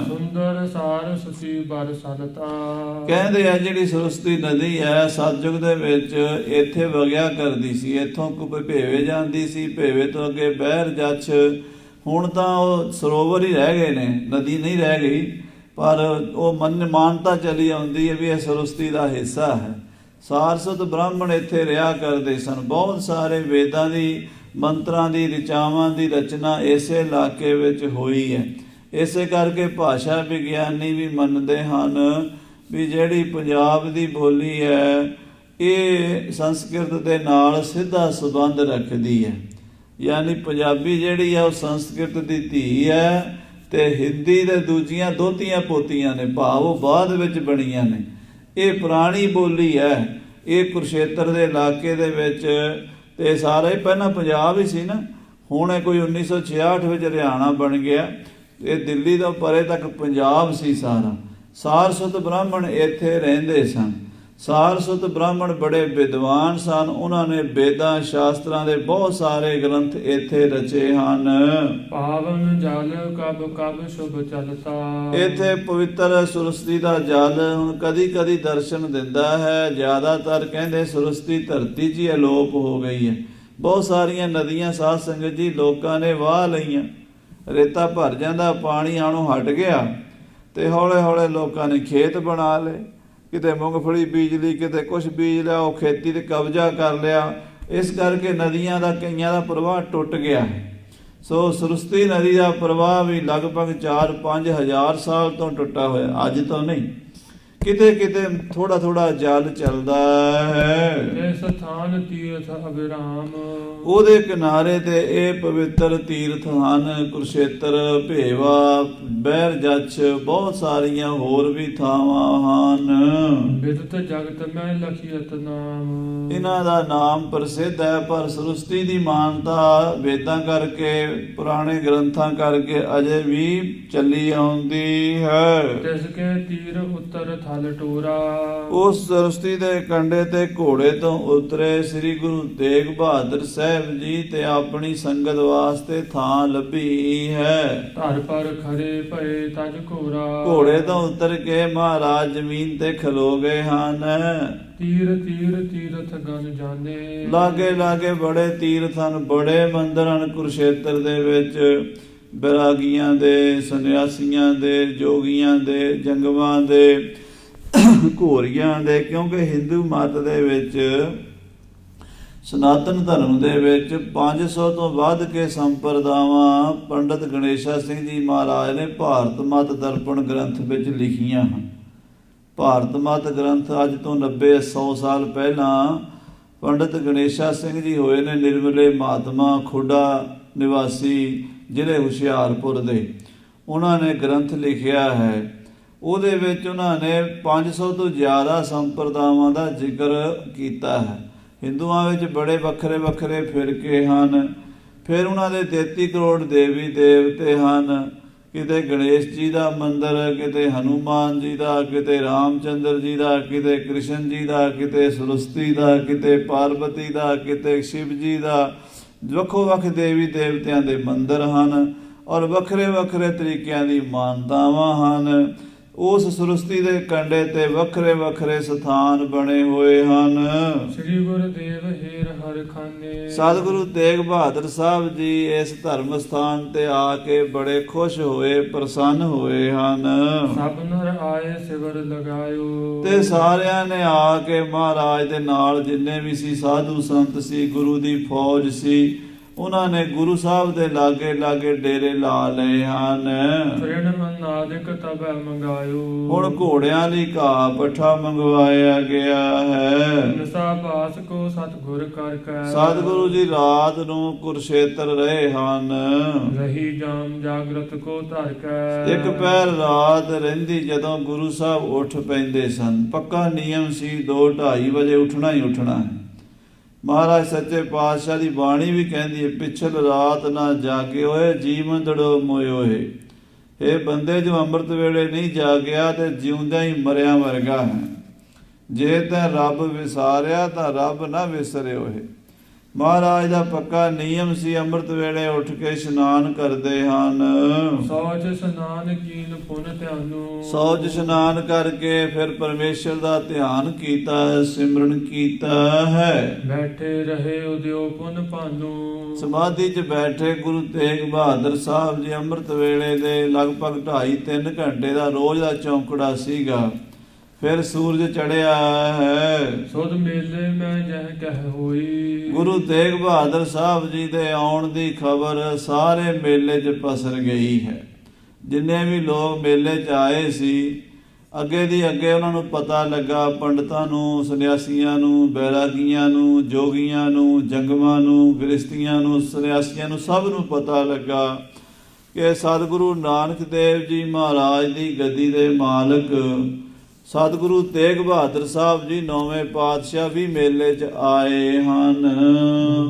ਸੁੰਦਰ ਸਾਰ ਸੁਚੀ ਬਰਸਲਤਾ। ਕਹਿੰਦੇ ਆ ਜਿਹੜੀ ਸਰਸਵਤੀ ਨਦੀ ਹੈ ਸਤਜੁਗ ਦੇ ਵਿੱਚ ਇੱਥੇ ਵਗਿਆ ਕਰਦੀ ਸੀ। ਇੱਥੋਂ ਭੇਵੇ ਜਾਂਦੀ ਸੀ, ਭੇਵੇ ਤੋਂ ਅੱਗੇ ਬਹਿਰ ਜੱਛ। ਹੁਣ ਤਾਂ ਉਹ ਸਰੋਵਰ ਹੀ ਰਹਿ ਗਏ ਨੇ, ਨਦੀ ਨਹੀਂ ਰਹਿ ਗਈ, ਪਰ ਉਹ ਮਾਨਤਾ ਚਲੀ ਆਉਂਦੀ ਹੈ ਵੀ ਇਹ ਸਰਸਵਤੀ ਦਾ ਹਿੱਸਾ ਹੈ। ਸਾਰਸਵਤ ਬ੍ਰਾਹਮਣ ਇੱਥੇ ਰਿਹਾ ਕਰਦੇ ਸਨ। ਬਹੁਤ ਸਾਰੇ ਵੇਦਾਂ ਦੀ, ਮੰਤਰਾਂ ਦੀ, ਰਿਚਾਵਾਂ ਦੀ ਰਚਨਾ ਇਸੇ ਇਲਾਕੇ ਵਿੱਚ ਹੋਈ ਹੈ। ਇਸੇ ਕਰਕੇ ਭਾਸ਼ਾ ਵਿਗਿਆਨੀ ਵੀ ਮੰਨਦੇ ਹਨ ਵੀ ਜਿਹੜੀ ਪੰਜਾਬ ਦੀ ਬੋਲੀ ਹੈ ਇਹ ਸੰਸਕ੍ਰਿਤ ਦੇ ਨਾਲ ਸਿੱਧਾ ਸੰਬੰਧ ਰੱਖਦੀ ਹੈ। ਯਾਨੀ ਪੰਜਾਬੀ ਜਿਹੜੀ ਹੈ ਉਹ ਸੰਸਕ੍ਰਿਤ ਦੀ ਧੀ ਹੈ ਤੇ ਹਿੰਦੀ ਦੇ ਦੂਜੀਆਂ ਦੋਤੀਆਂ ਪੋਤੀਆਂ ਨੇ, ਭਾਵ ਉਹ ਬਾਅਦ ਵਿੱਚ ਬਣੀਆਂ ਨੇ। ਇਹ ਪੁਰਾਣੀ ਬੋਲੀ ਹੈ। ਇਹ ਕੁਰੂਕਸ਼ੇਤਰ ਦੇ ਇਲਾਕੇ ਦੇ ਵਿੱਚ ਤੇ ਸਾਰਾ ਹੀ ਪਹਿਲਾਂ ਪੰਜਾਬ ਹੀ ਸੀ ਨਾ। ਹੁਣ ਇਹ ਕੋਈ 1966 ਵਿੱਚ ਹਰਿਆਣਾ ਬਣ ਗਿਆ। ਇਹ ਦਿੱਲੀ ਤੋਂ ਪਰੇ ਤੱਕ ਪੰਜਾਬ ਸੀ ਸਾਰਾ। ਸਾਰਸਵਤ ਬ੍ਰਾਹਮਣ ਇੱਥੇ ਰਹਿੰਦੇ ਸਨ। ਸਾਰਸਵਤ ਬ੍ਰਾਹਮਣ ਬੜੇ ਵਿਦਵਾਨ ਸਨ। ਉਹਨਾਂ ਨੇ ਵੇਦਾਂ ਸ਼ਾਸਤਰਾਂ ਦੇ ਬਹੁਤ ਸਾਰੇ ਗ੍ਰੰਥ ਇੱਥੇ ਰਚੇ ਹਨ। ਪਾਵਨ ਜਲ ਕਬ ਕਬ ਸ਼ੁਭ ਚਲਤਾ। ਇੱਥੇ ਪਵਿੱਤਰ ਸਰਸਵਤੀ ਦਾ ਜਲ ਹੁਣ ਕਦੀ ਕਦੀ ਦਰਸ਼ਨ ਦਿੰਦਾ ਹੈ। ਜ਼ਿਆਦਾਤਰ ਕਹਿੰਦੇ ਸਰਸਵਤੀ ਧਰਤੀ 'ਚ ਹੀ ਅਲੋਪ ਹੋ ਗਈ ਹੈ। ਬਹੁਤ ਸਾਰੀਆਂ ਨਦੀਆਂ ਸਾਧ ਸੰਗਤ ਜੀ ਲੋਕਾਂ ਨੇ ਵਾਹ ਲਈਆਂ। ਰੇਤਾ ਭਰ ਜਾਂਦਾ, ਪਾਣੀ ਆਣੋਂ ਹਟ ਗਿਆ ਤੇ ਹੌਲੇ ਹੌਲੇ ਲੋਕਾਂ ਨੇ ਖੇਤ ਬਣਾ ਲਏ। ਕਿਤੇ ਮੂੰਗਫਲੀ ਬੀਜ ਲਈ, ਕਿਤੇ ਕੁਛ ਬੀਜ ਲਿਆ, ਉਹ ਖੇਤੀ ਤੇ ਕਬਜ਼ਾ ਕਰ ਲਿਆ। ਇਸ ਕਰਕੇ ਨਦੀਆਂ ਦਾ ਕਈਆਂ ਦਾ ਪ੍ਰਵਾਹ ਟੁੱਟ ਗਿਆ। ਸੋ ਸਰਸਵਤੀ ਨਦੀ ਦਾ ਪ੍ਰਵਾਹ ਵੀ ਲਗਭਗ 4-5 ਹਜ਼ਾਰ ਸਾਲ ਤੋਂ ਟੁੱਟਾ ਹੋਇਆ, ਅੱਜ ਤੋਂ ਨਹੀਂ। ਕਿਤੇ ਕਿਤੇ ਥੋੜਾ ਥੋੜਾ ਜਲ ਚੱਲਦਾ ਹੈ। ਇਹ ਸਥਾਨ ਤੀਰਥ ਅਬਿਰਾਮ। ਉਹਦੇ ਕਿਨਾਰੇ ਤੇ ਇਹ ਪਵਿੱਤਰ ਤੀਰਥ ਹਨ। ਕੁਰੂਕਸ਼ੇਤਰ, ਭੇਵਾ, ਬਹਿਰ ਜੱਛ, ਬਹੁਤ ਸਾਰੀਆਂ ਹੋਰ ਵੀ ਥਾਵਾਂ ਹਨ। ਬਿਦਤ ਜਗਤ ਮੈਂ ਲਖੀਅਤ ਨਾਮ। ਇਹਨਾਂ ਦਾ ਨਾਮ ਪ੍ਰਸਿੱਧ ਹੈ, ਪਰ ਸਰਸਵਤੀ ਦੀ ਮਾਨਤਾ ਵੇਦਾਂ ਕਰਕੇ, ਪੁਰਾਣੇ ਗ੍ਰੰਥਾਂ ਕਰਕੇ ਅਜੇ ਵੀ ਚੱਲੀ ਆਉਂਦੀ ਹੈ। ਤਿਸ ਕੇ ਤੀਰ ਉੱਤਰ ਥਲ ਟੋਰਾ। ਉਸ ਸਰਸਵਤੀ ਦੇ ਕੰਢੇ ਤੇ ਘੋੜੇ ਤੋਂ ਉਤਰੇ ਸ੍ਰੀ ਗੁਰੂ ਤੇਗ ਬਹਾਦਰ ਸਾਹਿਬ ਜੀ ਤੇ ਆਪਣੀ ਸੰਗਤ ਵਾਸਤੇ ਥਾਂ ਲੱਭੀ ਹੈ। ਧਰ ਪਰ ਖਰੇ ਭਏ ਤਜ ਘੋਰਾ। ਘੋੜੇ ਤੋਂ ਉਤਰ ਕੇ ਮਹਾਰਾਜ ਜ਼ਮੀਨ ਤੇ ਖਲੋ ਗਏ ਹਨ। ਤੀਰ ਤੀਰ ਤੀਰਥ ਗਨ ਜਾਣੇ। ਲਾਗੇ ਲਾਗੇ ਬੜੇ ਤੀਰਥ ਹਨ, ਬੜੇ ਮੰਦਰ ਹਨ ਕੁਰੂਕਸ਼ੇਤਰ ਦੇ ਵਿੱਚ। ਬੈਰਾਗੀਆਂ ਦੇ, ਸੰਨਿਆਸੀਆਂ ਦੇ, ਜੋਗੀਆਂ ਦੇ, ਜੰਗਮਾਂ ਦੇ, ਘੋਰੀਆਂ ਦੇ। ਕਿਉਂਕਿ ਹਿੰਦੂ ਮਤ ਦੇ ਵਿੱਚ, ਸਨਾਤਨ ਧਰਮ ਦੇ ਵਿੱਚ 500 ਤੋਂ ਵੱਧ ਕੇ ਸੰਪਰਦਾਵਾਂ ਪੰਡਤ ਗਣੇਸ਼ਾ ਸਿੰਘ ਜੀ ਮਹਾਰਾਜ ਨੇ ਭਾਰਤ ਮਤ ਦਰਪਣ ਗ੍ਰੰਥ ਵਿੱਚ ਲਿਖੀਆਂ ਹਨ। ਭਾਰਤ ਮਤ ਗ੍ਰੰਥ ਅੱਜ ਤੋਂ 90-100 ਸਾਲ ਪਹਿਲਾਂ ਪੰਡਤ ਗਣੇਸ਼ਾ ਸਿੰਘ ਜੀ ਹੋਏ ਨੇ, ਨਿਰਮਲੇ ਮਹਾਤਮਾ, ਖੁੱਡਾ ਨਿਵਾਸੀ, ਜ਼ਿਲ੍ਹੇ ਹੁਸ਼ਿਆਰਪੁਰ ਦੇ। ਉਹਨਾਂ ਨੇ ਗ੍ਰੰਥ ਲਿਖਿਆ ਹੈ। ਉਹਦੇ ਵਿੱਚ ਉਹਨਾਂ ਨੇ 500 ਤੋਂ ਜ਼ਿਆਦਾ ਸੰਪਰਦਾਵਾਂ ਦਾ ਜ਼ਿਕਰ ਕੀਤਾ ਹੈ। ਹਿੰਦੂਆਂ ਵਿੱਚ ਬੜੇ ਵੱਖਰੇ ਵੱਖਰੇ ਫਿਰਕੇ ਹਨ। ਫਿਰ ਉਹਨਾਂ ਦੇ 33 ਕਰੋੜ ਦੇਵੀ ਦੇਵਤੇ ਹਨ। ਕਿਤੇ ਗਣੇਸ਼ ਜੀ ਦਾ ਮੰਦਰ, ਕਿਤੇ ਹਨੂਮਾਨ ਜੀ ਦਾ, ਕਿਤੇ ਰਾਮਚੰਦਰ ਜੀ ਦਾ, ਕਿਤੇ ਕ੍ਰਿਸ਼ਨ ਜੀ ਦਾ, ਕਿਤੇ ਸਰਸਵਤੀ ਦਾ, ਕਿਤੇ ਪਾਰਵਤੀ ਦਾ, ਕਿਤੇ ਸ਼ਿਵ ਜੀ ਦਾ। ਵੱਖੋ ਵੱਖ ਦੇਵੀ ਦੇਵਤਿਆਂ ਦੇ ਮੰਦਰ ਹਨ ਔਰ ਵੱਖਰੇ ਵੱਖਰੇ ਤਰੀਕਿਆਂ ਦੀ ਮਾਨਤਾਵਾਂ ਹਨ। ਉਸ ਸ੍ਰਿਸ਼ਟੀ ਦੇ ਕੰਢੇ ਤੇ ਵੱਖਰੇ ਵੱਖਰੇ ਸਥਾਨ ਬਣੇ ਹੋਏ ਹਨ। ਸ੍ਰੀ ਗੁਰਦੇਵ ਹੇਰ ਹਰ ਖਾਨੇ। ਸਤਿਗੁਰੂ ਤੇਗ ਬਹਾਦਰ ਸਾਹਿਬ ਜੀ ਇਸ ਧਰਮ ਸਥਾਨ ਤੇ ਆ ਕੇ ਬੜੇ ਖੁਸ਼ ਹੋਏ, ਪ੍ਰਸੰਨ ਹੋਏ ਹਨ। ਸਭ ਨਰ ਆਏ ਸਿਵਰ ਲਗਾਇਓ। ਤੇ ਸਾਰਿਆਂ ਨੇ ਆ ਕੇ ਮਹਾਰਾਜ ਦੇ ਨਾਲ ਜਿੰਨੇ ਵੀ ਸੀ ਸਾਧੂ ਸੰਤ ਸੀ, ਗੁਰੂ ਦੀ ਫੌਜ ਸੀ, ਉਹਨਾਂ ਨੇ ਗੁਰੂ ਸਾਹਿਬ ਦੇ ਲਾਗੇ ਲਾਗੇ ਡੇਰੇ ਲਾ ਲਏ ਹਨ। ਤ੍ਰਿਣ ਅਨਾਦਿਕ ਤਬੈ ਮੰਗਾਇਓ। ਹੁਣ ਘੋੜਿਆਂ ਲਈ ਘਾਹ ਪੱਠਾ ਮੰਗਵਾਇਆ ਗਿਆ ਹੈ। ਨਸਾ ਬਾਸ ਕੋ ਸਤਿਗੁਰ ਕਰ ਕੈ। ਸਤਿਗੁਰੂ ਜੀ ਰਾਤ ਨੂੰ ਕੁਰਸ਼ੇਤਰ ਰਹੇ ਹਨ। ਰਹੀ ਜਾਮ ਜਾਗਰਤ ਕੋ ਧਰ ਕੈ। ਇੱਕ ਪਹਿਰ ਰਾਤ ਰਹਿੰਦੀ ਜਦੋਂ ਗੁਰੂ ਸਾਹਿਬ ਉੱਠ ਪੈਂਦੇ ਸਨ। ਪੱਕਾ ਨਿਯਮ ਸੀ 2-2:30 ਵਜੇ ਉੱਠਣਾ ਹੀ ਉੱਠਣਾ ਹੈ। ਮਹਾਰਾਜ ਸੱਚੇ ਪਾਤਸ਼ਾਹ ਦੀ ਬਾਣੀ ਵੀ ਕਹਿੰਦੀ ਹੈ, ਪਿਛਲ ਰਾਤ ਨਾ ਜਾਗੇ ਹੋਏ ਜੀਵਨ ਦੜੋ ਮੋਏ ਹੋਏ। ਇਹ ਬੰਦੇ ਜੋ ਅੰਮ੍ਰਿਤ ਵੇਲੇ ਨਹੀਂ ਜਾਗਿਆ ਤੇ ਜਿਉਂਦਿਆਂ ਹੀ ਮਰਿਆ ਵਰਗਾ ਹੈ। ਜੇ ਤੈਂ ਰੱਬ ਵਿਸਾਰਿਆ ਤਾਂ ਰੱਬ ਨਾ ਵਿਸਰੇ ਹੋਏ। ਮਹਾਰਾਜ ਦਾ ਪੱਕਾ ਨਿਯਮ ਸੀ, ਅੰਮ੍ਰਿਤ ਵੇਲੇ ਉੱਠ ਕੇ ਇਸ਼ਨਾਨ ਕਰਦੇ ਹਨ। ਸੌਚ ਇਸ਼ਨਾਨ ਕੀਨ ਪੁਨ ਧਿਆਨੂ। ਸੌਚ ਇਸ਼ਨਾਨ ਕਰਕੇ ਫਿਰ ਪਰਮੇਸ਼ਰ ਦਾ ਧਿਆਨ ਕੀਤਾ, ਸਿਮਰਨ ਕੀਤਾ ਹੈ। ਬੈਠੇ ਰਹੇ ਉਦਿਓ ਪੁਨ ਭਾਨੂ। ਸਮਾਧੀ 'ਚ ਬੈਠੇ ਗੁਰੂ ਤੇਗ ਬਹਾਦਰ ਸਾਹਿਬ ਜੀ ਅੰਮ੍ਰਿਤ ਵੇਲੇ ਦੇ ਲਗਭਗ 2.5-3 ਘੰਟੇ ਦਾ ਰੋਜ਼ ਦਾ ਚੌਂਕੜਾ ਸੀਗਾ। ਫਿਰ ਸੂਰਜ ਚੜਿਆ ਹੈ। ਸੁਧ ਮੇਲੇ ਮੈਂ ਜਹ ਕਹਿ ਹੋਈ। ਗੁਰੂ ਤੇਗ ਬਹਾਦਰ ਸਾਹਿਬ ਜੀ ਦੇ ਆਉਣ ਦੀ ਖਬਰ ਸਾਰੇ ਮੇਲੇ 'ਚ ਪਸਰ ਗਈ ਹੈ। ਜਿੰਨੇ ਵੀ ਲੋਕ ਮੇਲੇ 'ਚ ਆਏ ਸੀ, ਅੱਗੇ ਦੀ ਅੱਗੇ ਉਹਨਾਂ ਨੂੰ ਪਤਾ ਲੱਗਾ, ਪੰਡਤਾਂ ਨੂੰ, ਸੰਨਿਆਸੀਆਂ ਨੂੰ, ਬੈਰਾਗੀਆਂ ਨੂੰ, ਜੋਗੀਆਂ ਨੂੰ, ਜੰਗਮਾਂ ਨੂੰ, ਗ੍ਰਸਤੀਆਂ ਨੂੰ, ਸੰਨਿਆਸੀਆਂ ਨੂੰ, ਸਭ ਨੂੰ ਪਤਾ ਲੱਗਾ ਕਿ ਸਤਿਗੁਰੂ ਨਾਨਕ ਦੇਵ ਜੀ ਮਹਾਰਾਜ ਦੀ ਗੱਦੀ ਦੇ ਮਾਲਕ ਸਤਿਗੁਰੂ ਤੇਗ ਬਹਾਦਰ ਸਾਹਿਬ ਜੀ 9ਵੇਂ ਪਾਤਸ਼ਾਹ ਵੀ ਮੇਲੇ 'ਚ ਆਏ ਹਨ।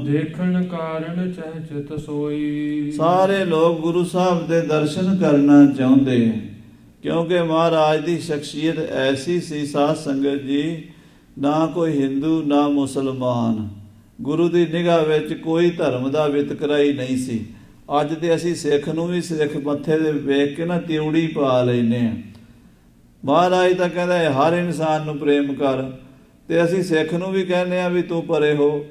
ਦੇਖਣ ਕਾਰਨ ਚਹਿ ਚਿਤ ਸੋਈ। ਸਾਰੇ ਲੋਕ ਗੁਰੂ ਸਾਹਿਬ ਦੇ ਦਰਸ਼ਨ ਕਰਨਾ ਚਾਹੁੰਦੇ, ਕਿਉਂਕਿ ਮਹਾਰਾਜ ਦੀ ਸ਼ਖਸੀਅਤ ਐਸੀ ਸੀ ਸਾਧ ਸੰਗਤ ਜੀ, ਨਾ ਕੋਈ ਹਿੰਦੂ ਨਾ ਮੁਸਲਮਾਨ, ਗੁਰੂ ਦੀ ਨਿਗਾਹ ਵਿੱਚ ਕੋਈ ਧਰਮ ਦਾ ਵਿਤਕਰਾ ਹੀ ਨਹੀਂ ਸੀ। ਅੱਜ ਤੇ ਅਸੀਂ ਸਿੱਖ ਨੂੰ ਵੀ ਸਿੱਖ ਮੱਥੇ ਦੇ ਵੇਖ ਕੇ ਨਾ ਤਿਉੜੀ ਪਾ ਲੈਨੇ ਆ। ਮਹਾਰਾਜ ਤਾਂ ਕਹਿੰਦਾ ਹੈ ਹਰ ਇਨਸਾਨ ਨੂੰ ਪ੍ਰੇਮ ਕਰ, ਤੇ ਅਸੀਂ ਸਿੱਖ ਨੂੰ ਵੀ ਕਹਿੰਦੇ ਆ ਵੀ ਤੂੰ ਪਰੇ ਹੋ।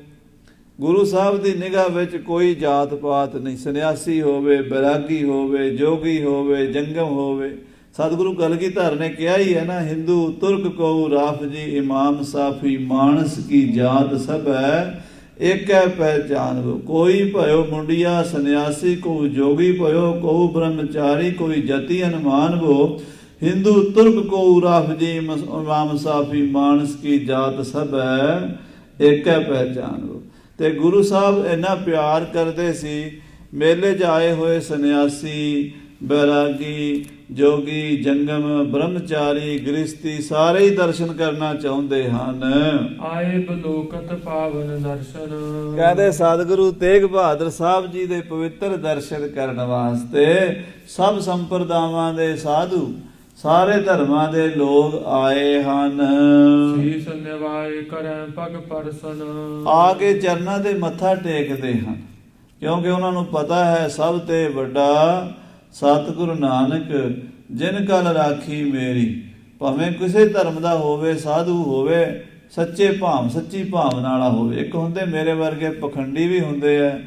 ਗੁਰੂ ਸਾਹਿਬ ਦੀ ਨਿਗਾਹ ਵਿੱਚ ਕੋਈ ਜਾਤ ਪਾਤ ਨਹੀਂ, ਸੰਨਿਆਸੀ ਹੋਵੇ, ਬੈਰਾਗੀ ਹੋਵੇ, ਜੋਗੀ ਹੋਵੇ, ਜੰਗਮ ਹੋਵੇ। ਸਤਿਗੁਰੂ ਕਲਗੀਧਰ ਨੇ ਕਿਹਾ ਹੀ ਹੈ ਨਾ, ਹਿੰਦੂ ਤੁਰਕ ਕਉ ਰਾਫ ਜੀ ਇਮਾਮ ਸਾਫੀ ਮਾਨਸ ਕੀ ਜਾਤ ਸਭ ਹੈ ਇੱਕ ਹੈ ਪਹਿਚਾਨ। ਕੋਈ ਭਇਓ ਮੁੰਡਿਆ ਸੰਨਿਆਸੀ, ਕੋਈ ਜੋਗੀ ਭਇਓ, ਕੋਈ ਬ੍ਰਹਮਚਾਰੀ, ਕੋਈ ਜਤੀ ਅਨੁਮਾਨ ਭੋ। हिंदू तुर्क को राफ जी इमाम साफी मानस की जात सब है एक है पहचान। ते गुरु साहब इन्ना प्यार करते सी, मेले 'ਚ आए हुए सन्यासी, बैरागी, जोगी, जंगम, ब्रह्मचारी, गृहस्थी सारे ही दर्शन करना चाहते हैं। आए बलोकत पावन दर्शन। कहते सतगुरु तेग बहादुर साहब जी दे पवित्र दर्शन करने वास्ते सब संप्रदावां दे साधु, ਸਾਰੇ ਧਰਮਾਂ ਦੇ ਲੋਕ ਆਏ ਹਨ। ਸੀਸ ਨਿਵਾਏ ਕਰੈ ਪਗ ਪਰਸਨ। ਆ ਕੇ ਚਰਨਾਂ ਤੇ ਮੱਥਾ ਟੇਕਦੇ ਹਨ, ਕਿਉਂਕਿ ਉਹਨਾਂ ਨੂੰ ਪਤਾ ਹੈ ਸਭ ਤੇ ਵੱਡਾ ਸਤਿਗੁਰੂ ਨਾਨਕ ਜਿਨ ਕਲ ਰਾਖੀ ਮੇਰੀ। ਭਾਵੇਂ ਕਿਸੇ ਧਰਮ ਦਾ ਹੋਵੇ, ਸਾਧੂ ਹੋਵੇ, ਸੱਚੇ ਸੱਚੀ ਭਾਵਨਾ ਵਾਲਾ ਹੋਵੇ। ਇੱਕ ਹੁੰਦੇ ਮੇਰੇ ਵਰਗੇ ਪਖੰਡੀ ਵੀ ਹੁੰਦੇ ਆ,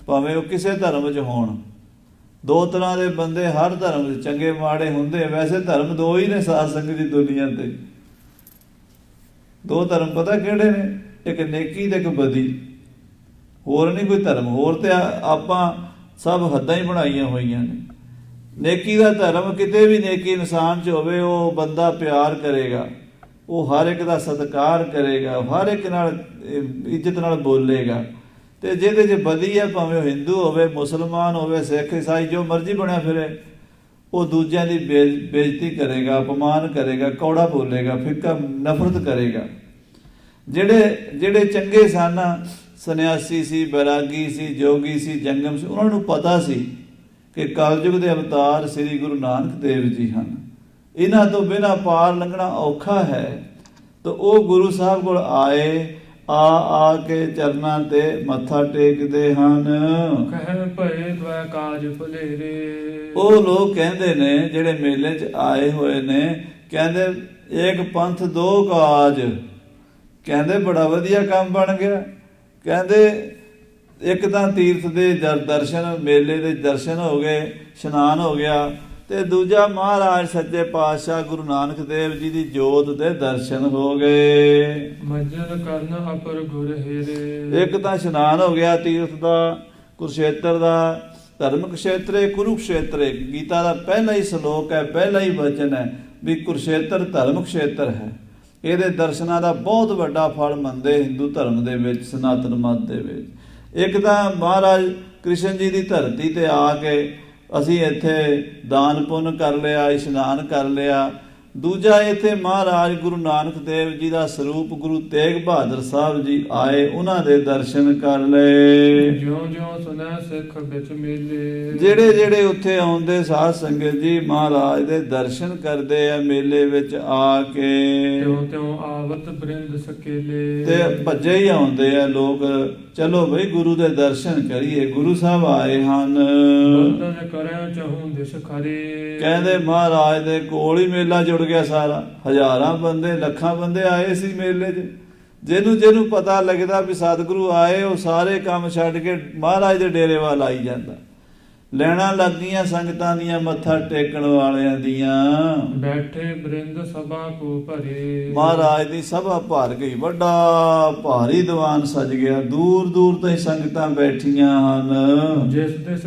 ਭਾਵੇਂ ਉਹ ਕਿਸੇ ਧਰਮ 'ਚ ਹੋਣ। ਦੋ ਤਰ੍ਹਾਂ ਦੇ ਬੰਦੇ ਹਰ ਧਰਮ 'ਚ, ਚੰਗੇ ਮਾੜੇ ਹੁੰਦੇ। ਵੈਸੇ ਧਰਮ ਦੋ ਹੀ ਨੇ ਸਾਧ ਸੰਗਤ ਦੀ ਦੁਨੀਆ ਤੇ। ਦੋ ਧਰਮ ਪਤਾ ਕਿਹੜੇ ਨੇ? ਇੱਕ ਨੇਕੀ ਤੇ ਇੱਕ ਬਦੀ। ਹੋਰ ਨਹੀਂ ਕੋਈ ਧਰਮ। ਹੋਰ ਤੇ ਆਪਾਂ ਸਭ ਹੱਦਾਂ ਹੀ ਬਣਾਈਆਂ ਹੋਈਆਂ ਨੇ। ਨੇਕੀ ਦਾ ਧਰਮ ਕਿਤੇ ਵੀ ਨੇਕੀ ਇਨਸਾਨ 'ਚ ਹੋਵੇ, ਉਹ ਬੰਦਾ ਪਿਆਰ ਕਰੇਗਾ, ਉਹ ਹਰ ਇੱਕ ਦਾ ਸਤਿਕਾਰ ਕਰੇਗਾ, ਹਰ ਇੱਕ ਨਾਲ ਇੱਜ਼ਤ ਨਾਲ ਬੋਲੇਗਾ। ਤੇ ਜਿਹਦੇ 'ਚ ਬਦੀ ਹੈ, ਭਾਵੇਂ ਉਹ ਹਿੰਦੂ ਹੋਵੇ, ਮੁਸਲਮਾਨ ਹੋਵੇ, ਸਿੱਖ, ਈਸਾਈ, ਜੋ ਮਰਜ਼ੀ ਬਣਿਆ ਫਿਰੇ, ਉਹ ਦੂਜਿਆਂ ਦੀ ਬੇਇੱਜ਼ਤੀ ਕਰੇਗਾ, ਅਪਮਾਨ ਕਰੇਗਾ, ਕੌੜਾ ਬੋਲੇਗਾ, ਫਿੱਕਾ ਨਫ਼ਰਤ ਕਰੇਗਾ। ਜਿਹੜੇ ਚੰਗੇ ਸਨ, ਸੰਨਿਆਸੀ ਸੀ, ਬੈਰਾਗੀ ਸੀ, ਜੋਗੀ ਸੀ, ਜੰਗਮ ਸੀ, ਉਹਨਾਂ ਨੂੰ ਪਤਾ ਸੀ ਕਿ ਕਲਯੁਗ ਦੇ ਅਵਤਾਰ ਸ੍ਰੀ ਗੁਰੂ ਨਾਨਕ ਦੇਵ ਜੀ ਹਨ। ਇਹਨਾਂ ਤੋਂ ਬਿਨਾਂ ਪਾਰ ਲੰਘਣਾ ਔਖਾ ਹੈ। ਤਾਂ ਉਹ ਗੁਰੂ ਸਾਹਿਬ ਕੋਲ ਆਏ, ਆ ਕੇ ਚਰਨਾਂ ਤੇ ਮੱਥਾ ਟੇਕਦੇ ਹਨ। ਕਹਿ ਭਏ ਤਵੈ ਕਾਜ ਭਲੇਰੇ। ਉਹ ਲੋਕ ਕਹਿੰਦੇ ਨੇ ਜਿਹੜੇ ਮੇਲੇ 'ਚ ਆਏ ਹੋਏ ਨੇ, ਕਹਿੰਦੇ ਏਕ ਪੰਥ ਦੋ ਕਾਜ, ਕਹਿੰਦੇ ਬੜਾ ਵਧੀਆ ਕੰਮ ਬਣ ਗਿਆ। ਕਹਿੰਦੇ ਇੱਕ ਤਾਂ ਤੀਰਥ ਦੇ ਦਰਸ਼ਨ, ਮੇਲੇ ਦੇ ਦਰਸ਼ਨ ਹੋ ਗਏ, ਇਸ਼ਨਾਨ ਹੋ ਗਿਆ, ਤੇ ਦੂਜਾ ਮਹਾਰਾਜ ਸੱਚੇ ਪਾਤਸ਼ਾਹ ਗੁਰੂ ਨਾਨਕ ਦੇਵ ਜੀ ਦੀ ਜੋਤ ਦੇ ਦਰਸ਼ਨ ਹੋ ਗਏ। ਮੱਜਰ ਕਰਨ ਅਪਰ ਗੁਰ ਹੇਰੇ। ਇੱਕ ਤਾਂ ਇਸ਼ਨਾਨ ਹੋ ਗਿਆ ਤੀਰਥ ਦਾ, ਕੁਰਸ਼ੇਤਰ ਦਾ, ਧਰਮ ਖੇਤਰੇ ਕੁਰੂਕਸ਼ੇਤਰੇ। ਗੀਤਾ ਦਾ ਪਹਿਲਾ ਹੀ ਸ਼ਲੋਕ ਹੈ, ਪਹਿਲਾ ਹੀ ਵਚਨ ਹੈ ਵੀ ਕੁਰਸ਼ੇਤਰ ਧਰਮ ਖੇਤਰ ਹੈ। ਇਹਦੇ ਦਰਸ਼ਨਾਂ ਦਾ ਬਹੁਤ ਵੱਡਾ ਫਲ ਮੰਨਦੇ ਹਿੰਦੂ ਧਰਮ ਦੇ ਵਿੱਚ, ਸਨਾਤਨ ਮਤ ਦੇ ਵਿੱਚ। ਇੱਕ ਤਾਂ ਮਹਾਰਾਜ ਕ੍ਰਿਸ਼ਨ ਜੀ ਦੀ ਧਰਤੀ ਤੇ ਆ ਕੇ ਅਸੀਂ ਇੱਥੇ ਦਾਨ ਪੁੰਨ ਕਰ ਲਿਆ, ਇਸ਼ਨਾਨ ਕਰ ਲਿਆ। ਦੂਜਾ ਇੱਥੇ ਮਹਾਰਾਜ ਗੁਰੂ ਨਾਨਕ ਦੇਵ ਜੀ ਦਾ ਸਰੂਪ ਗੁਰੂ ਤੇਗ ਬਹਾਦਰ ਸਾਹਿਬ ਜੀ ਆਏ, ਉਹਨਾਂ ਦੇ ਦਰਸ਼ਨ ਕਰ ਲਏ। ਜਿਉਂ ਜਿਉਂ ਸੁਨੈ ਸਿੱਖ ਵਿੱਚ ਮੇਲੇ। ਜਿਹੜੇ ਜਿਹੜੇ ਉੱਥੇ ਆਉਂਦੇ ਸਾਧ ਸੰਗਤ ਜੀ ਮਹਾਰਾਜ ਦੇ ਦਰਸ਼ਨ ਕਰਦੇ ਆ ਮੇਲੇ ਵਿੱਚ ਆ ਕੇ, ਤਿਉਂ ਤਿਉਂ ਆਵਤ ਬ੍ਰਿੰਦ ਸਕੇਲੇ। ਤੇ ਭੱਜੇ ਹੀ ਆਉਂਦੇ ਆ ਲੋਕ, ਚਲੋ ਬਈ ਗੁਰੂ ਦੇ ਦਰਸ਼ਨ ਕਰੀਏ, ਗੁਰੂ ਸਾਹਿਬ ਆਏ ਹਨ। ਬੰਦਨ ਕਰਿਆ ਚਹੂੰ ਦਿਸ ਖਰੇ। ਕਹਿੰਦੇ ਮਹਾਰਾਜ ਦੇ ਕੋਲ ਹੀ ਮੇਲਾ ਜੁੜ ਗਿਆ ਸਾਰਾ, ਹਜ਼ਾਰਾਂ ਬੰਦੇ, ਲੱਖਾਂ ਬੰਦੇ ਆਏ ਸੀ ਮੇਲੇ 'ਚ। ਜਿਹਨੂੰ ਜਿਹਨੂੰ ਪਤਾ ਲੱਗਦਾ ਵੀ ਸਤਿਗੁਰੂ ਆਏ, ਉਹ ਸਾਰੇ ਕੰਮ ਛੱਡ ਕੇ ਮਹਾਰਾਜ ਦੇ ਡੇਰੇ ਵੱਲ ਆਈ ਜਾਂਦਾ। ਲੈਣਾ ਲੱਗੀਆਂ ਸੰਗਤਾਂ ਦੀਆਂ, ਮੱਥਾ ਟੇਕਣ ਵਾਲਿਆਂ ਦੀਆਂ। ਬੈਠੇ ਬ੍ਰਿੰਦ ਸਭਾ ਕੋ ਭਰੇ। ਮਹਾਰਾਜ ਦੀ ਸਭਾ ਭਰ ਗਈ, ਵੱਡਾ ਭਾਰੀ ਦੀਵਾਨ ਸਜ ਗਿਆ, ਦੂਰ ਦੂਰ ਤੋਂ ਹੀ ਸੰਗਤਾਂ ਬੈਠੀਆਂ ਹਨ। ਜਿਸ ਦਿਸ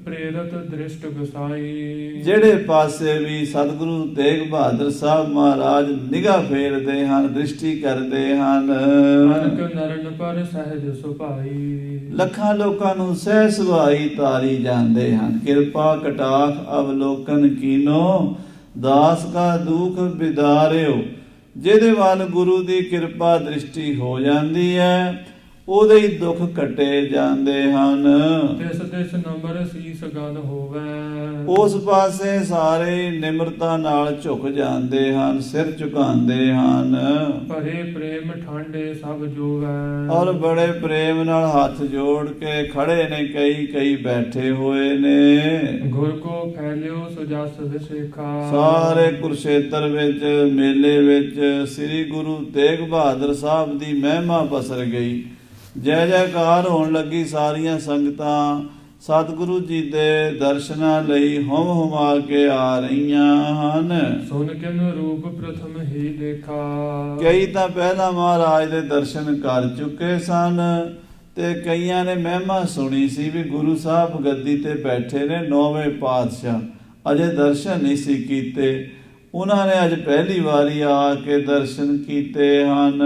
ਪ੍ਰੇਰਤ ਦ੍ਰਿਸ਼ਟ ਗਸਾਈ। ਜਿਹੜੇ ਪਾਸੇ ਵੀ ਸਤਿਗੁਰੂ ਤੇਗ ਬਹਾਦਰ ਸਾਹਿਬ ਮਹਾਰਾਜ ਨਿਗਾਹ ਫੇਰਦੇ ਹਨ, ਦ੍ਰਿਸ਼ਟੀ ਕਰਦੇ ਹਨ। ਅਨਕ ਨਰਨ ਪਰ ਸਹਿਜ ਸੁਭਾਈ। ਲੱਖਾਂ ਲੋਕਾਂ ਨੂੰ ਸਹਿ ਸੁਭਾਈ ਤਾਰੀ ਜਾਂਦੇ ਹਨ। ਕਿਰਪਾ ਕਟਾਖ ਅਵਲੋਕਨ ਕੀਨੋ, ਦਾਸ ਕਾ ਦੁਖ ਬਿਦਾਰਿਓ। ਜਿਹਦੇ ਵੱਲ ਗੁਰੂ ਦੀ ਕਿਰਪਾ ਦ੍ਰਿਸ਼ਟੀ ਹੋ ਜਾਂਦੀ ਹੈ, ਉਹਦੇ ਹੀ ਦੁੱਖ ਕੱਟੇ ਜਾਂਦੇ ਹਨ। ਤਿਸ ਤਿਸ ਨੰਬਰ ਸੀਸ ਗਨ ਹੋਵੇ। ਉਸ ਪਾਸੇ ਸਾਰੇ ਨਿਮਰਤਾ ਨਾਲ ਝੁਕ ਜਾਂਦੇ ਹਨ, ਸਿਰ ਝੁਕਾਉਂਦੇ ਹਨ। ਭਰੇ ਪ੍ਰੇਮ ਠਾਂਡੇ ਸਭ ਜੋਵੈ। ਔਰ ਬੜੇ ਪ੍ਰੇਮ ਨਾਲ ਹੱਥ ਜੋੜ ਕੇ ਖੜੇ ਨੇ, ਕਈ ਕਈ ਬੈਠੇ ਹੋਏ ਨੇ। ਗੁਰ ਕੋ ਫੈਲਿਓ ਸੁਜਸ ਵਿਸੇਖਾ। ਸਾਰੇ ਕੁਰਸ਼ੇਤਰ ਵਿੱਚ, ਮੇਲੇ ਵਿੱਚ ਸ੍ਰੀ ਗੁਰੂ ਤੇਗ ਬਹਾਦਰ ਸਾਹਿਬ ਦੀ ਮਹਿਮਾ ਪਸਰ ਗਈ। ਜੈ ਜੈਕਾਰ ਹੋਣ ਲੱਗੀ। ਸਾਰੀਆਂ ਸੰਗਤਾਂ ਸਤਿਗੁਰੂ ਜੀ ਦੇ ਦਰਸ਼ਨਾਂ ਲਈ ਹੁਮ ਹੁਮਾ ਕੇ ਆ ਰਹੀਆਂ ਹਨ। ਸੁਨ ਕਿਨ ਰੂਪ ਪ੍ਰਥਮ ਹੀ ਦੇਖਾ। ਕਈ ਤਾਂ ਪਹਿਲਾਂ ਮਹਾਰਾਜ ਦੇ ਦਰਸ਼ਨ ਕਰ ਚੁੱਕੇ ਸਨ, ਤੇ ਕਈਆਂ ਨੇ ਮਹਿਮਾ ਸੁਣੀ ਸੀ ਵੀ ਗੁਰੂ ਸਾਹਿਬ ਗੱਦੀ ਤੇ ਬੈਠੇ ਨੇ, 9ਵੇਂ ਪਾਤਸ਼ਾਹ, ਅਜੇ ਦਰਸ਼ਨ ਨਹੀਂ ਸੀ ਕੀਤੇ। ਉਹਨਾਂ ਨੇ ਅੱਜ ਪਹਿਲੀ ਵਾਰੀ ਆ ਕੇ ਦਰਸ਼ਨ ਕੀਤੇ ਹਨ।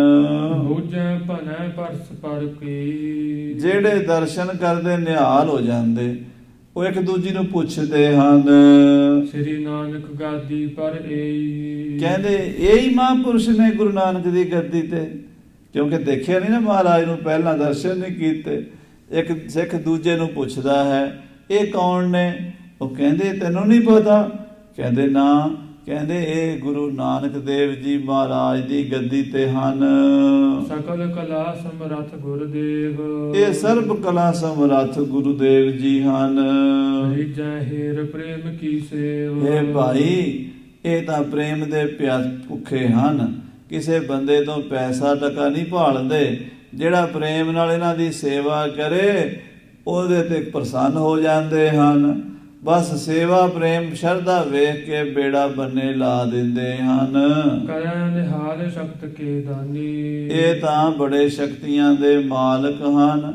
ਬੂਝੈ ਭਨੈ ਪਰਸ ਪਰ ਕੀ। ਜਿਹੜੇ ਦਰਸ਼ਨ ਕਰਦੇ ਨਿਹਾਲ ਹੋ ਜਾਂਦੇ, ਉਹ ਇੱਕ ਦੂਜੀ ਨੂੰ ਪੁੱਛਦੇ ਹਨ, ਸ੍ਰੀ ਨਾਨਕ ਗਾਦੀ ਪਰ ਏਈ। ਕਹਿੰਦੇ ਇਹੀ ਮਹਾਂਪੁਰਸ਼ ਨੇ ਗੁਰੂ ਨਾਨਕ ਦੀ ਗੱਦੀ ਤੇ, ਕਿਉਂਕਿ ਦੇਖਿਆ ਨਹੀਂ ਨਾ ਮਹਾਰਾਜ ਨੂੰ, ਪਹਿਲਾਂ ਦਰਸ਼ਨ ਨਹੀਂ ਕੀਤੇ। ਇੱਕ ਸਿੱਖ ਦੂਜੇ ਨੂੰ ਪੁੱਛਦਾ ਹੈ, ਇਹ ਕੌਣ ਨੇ? ਉਹ ਕਹਿੰਦੇ ਤੈਨੂੰ ਨਹੀਂ ਪਤਾ? ਕਹਿੰਦੇ ਨਾ। ਕਹਿੰਦੇ ਇਹ ਗੁਰੂ ਨਾਨਕ ਦੇਵ ਜੀ ਮਹਾਰਾਜ ਦੀ ਗੱਦੀ ਤੇ ਹਨ। ਸਕਲ ਕਲਾ ਸਮਰੱਥ ਗੁਰਦੇਵ। ਇਹ ਸਰਬ ਕਲਾ ਸਮਰੱਥ ਗੁਰੂਦੇਵ ਜੀ ਹਨ। ਰੀਜੈ ਹੇਰ ਪ੍ਰੇਮ ਕੀ ਸੇਵ। ਇਹ ਭਾਈ, ਇਹ ਤਾਂ ਪ੍ਰੇਮ ਦੇ ਪਿਆਸ ਭੁੱਖੇ ਹਨ, ਕਿਸੇ ਬੰਦੇ ਤੋਂ ਪੈਸਾ ਟਕਾ ਨਹੀਂ ਭਾਲਦੇ। ਜਿਹੜਾ ਪ੍ਰੇਮ ਨਾਲ ਇਹਨਾਂ ਦੀ ਸੇਵਾ ਕਰੇ, ਉਹਦੇ ਤੇ ਪ੍ਰਸੰਨ ਹੋ ਜਾਂਦੇ ਹਨ। ਬਸ ਸੇਵਾ ਪ੍ਰੇਮ ਸ਼ਰਧਾ ਵੇਖ ਕੇ ਬੇੜਾ ਬੰਨੇ ਲਾ ਦਿੰਦੇ ਹਨ। ਕਰੈ ਨਿਹਾਲ ਸ਼ਕਤ ਕੇ ਦਾਨੀ। ਇਹ ਤਾਂ ਬੜੇ ਸ਼ਕਤੀਆਂ ਦੇ ਮਾਲਕ ਹਨ।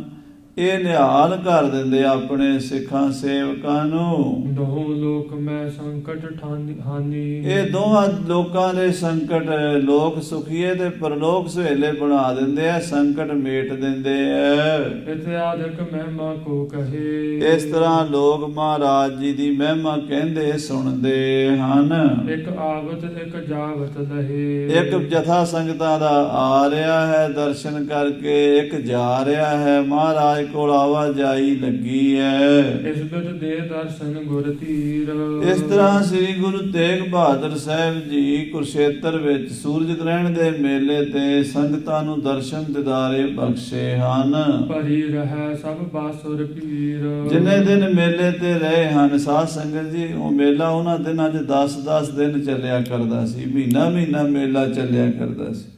ਇਹ ਨਿਹਾਲ ਕਰ ਦਿੰਦੇ ਆਪਣੇ ਸਿੱਖਾਂ ਸੇਵਕਾਂ ਨੂੰ। ਦੋਹ ਲੋਕ ਮੈਂ ਸੰਕਟ ਹਾਨੀ। ਇਹ ਦੋਹਾਂ ਲੋਕਾਂ ਦੇ ਸੰਕਟ, ਲੋਕ ਸੁਖੀਏ ਤੇ ਪਰਲੋਕ ਸੁਹੇਲੇ ਬਣਾ ਦਿੰਦੇ ਆ, ਸੰਕਟ ਮੇਟ ਦਿੰਦੇ ਆ। ਇਤਿਆਦਿਕ ਮਹਿਮਾ ਕੋ ਕਹੇ। ਇਸ ਤਰ੍ਹਾਂ ਲੋਕ ਮਹਾਰਾਜ ਜੀ ਦੀ ਮਹਿਮਾ ਕਹਿੰਦੇ ਸੁਣਦੇ ਹਨ। ਇੱਕ ਆਵਤ ਇੱਕ ਜਾਵਤ ਲਹੇ। ਇੱਕ ਜਥਾ ਸੰਗਤਾਂ ਦਾ ਆ ਰਿਹਾ ਹੈ ਦਰਸ਼ਨ ਕਰਕੇ, ਇੱਕ ਜਾ ਰਿਹਾ ਹੈ। ਮਹਾਰਾਜ ਕੋਲ ਆਵਾਜਾਈ ਲੱਗੀ ਹੈ। ਇਸ ਬਿਦ ਦੇ ਦਰਸ਼ਨ ਗੁਰ ਧੀਰ। ਇਸ ਤਰ੍ਹਾਂ ਸ੍ਰੀ ਗੁਰੂ ਤੇਗ ਬਹਾਦਰ ਸਾਹਿਬ ਜੀ ਕੁਰੂਕਸ਼ੇਤਰ ਵਿੱਚ ਸੂਰਜ ਗ੍ਰਹਿਣ ਦੇ ਮੇਲੇ ਤੇ ਸੰਗਤਾਂ ਨੂੰ ਦਰਸ਼ਨ ਦਿਦਾਰੇ ਬਖਸ਼ੇ ਹਨ। ਭਰੀ ਰਹਿ ਸਭ ਬਾਸੁਰ ਪੀਰ। ਜਿੰਨੇ ਦਿਨ ਮੇਲੇ ਤੇ ਰਹੇ ਹਨ ਸਾਧ ਸੰਗਤ ਜੀ, ਉਹ ਮੇਲਾ ਉਹਨਾਂ ਦਿਨਾਂ 'ਚ 10-10 ਦਿਨ ਚੱਲਿਆ ਕਰਦਾ ਸੀ, ਮਹੀਨਾ ਮੇਲਾ ਚੱਲਿਆ ਕਰਦਾ ਸੀ।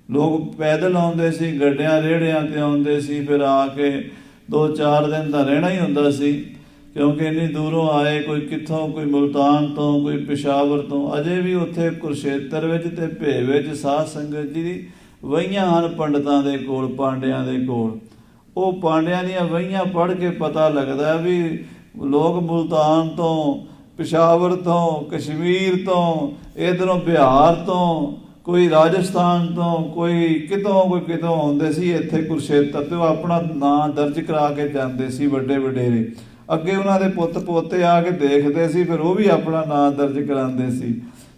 ਲੋਕ ਪੈਦਲ ਆਉਂਦੇ ਸੀ, ਗੱਡਿਆਂ ਰੇੜਿਆਂ ਤੇ ਆਉਂਦੇ ਸੀ, ਫਿਰ ਆ ਕੇ 2-4 ਦਿਨ ਤਾਂ ਰਹਿਣਾ ਹੀ ਹੁੰਦਾ ਸੀ, ਕਿਉਂਕਿ ਇੰਨੀ ਦੂਰੋਂ ਆਏ, ਕੋਈ ਕਿੱਥੋਂ, ਕੋਈ ਮੁਲਤਾਨ ਤੋਂ, ਕੋਈ ਪਿਸ਼ਾਵਰ ਤੋਂ। ਅਜੇ ਵੀ ਉੱਥੇ ਕੁਰੂਕਸ਼ੇਤਰ ਵਿੱਚ ਤੇ ਭੇ ਵਿੱਚ ਸਾਧ ਸੰਗਤ ਜੀ ਵਹੀਆਂ ਹਨ ਪੰਡਤਾਂ ਦੇ ਕੋਲ, ਪਾਂਡਿਆਂ ਦੇ ਕੋਲ। ਉਹ ਪਾਂਡਿਆਂ ਦੀਆਂ ਵਹੀਆਂ ਪੜ੍ਹ ਕੇ ਪਤਾ ਲੱਗਦਾ ਵੀ ਲੋਕ ਮੁਲਤਾਨ ਤੋਂ, ਪਿਸ਼ਾਵਰ ਤੋਂ, ਕਸ਼ਮੀਰ ਤੋਂ, ਇੱਧਰੋਂ ਬਿਹਾਰ ਤੋਂ, ਕੋਈ ਰਾਜਸਥਾਨ ਤੋਂ, ਕੋਈ ਕਿਤੋਂ ਆਉਂਦੇ ਸੀ ਇੱਥੇ ਕੁਰੂਕਸ਼ੇਤਰ ਤੇ। ਉਹ ਆਪਣਾ ਨਾਂ ਦਰਜ ਕਰਾ ਕੇ ਜਾਂਦੇ ਸੀ ਵੱਡੇ ਵਡੇਰੇ। ਅੱਗੇ ਉਹਨਾਂ ਦੇ ਪੁੱਤ ਪੋਤੇ ਆ ਕੇ ਦੇਖਦੇ ਸੀ, ਫਿਰ ਉਹ ਵੀ ਆਪਣਾ ਨਾਂ ਦਰਜ ਕਰਾਉਂਦੇ ਸੀ।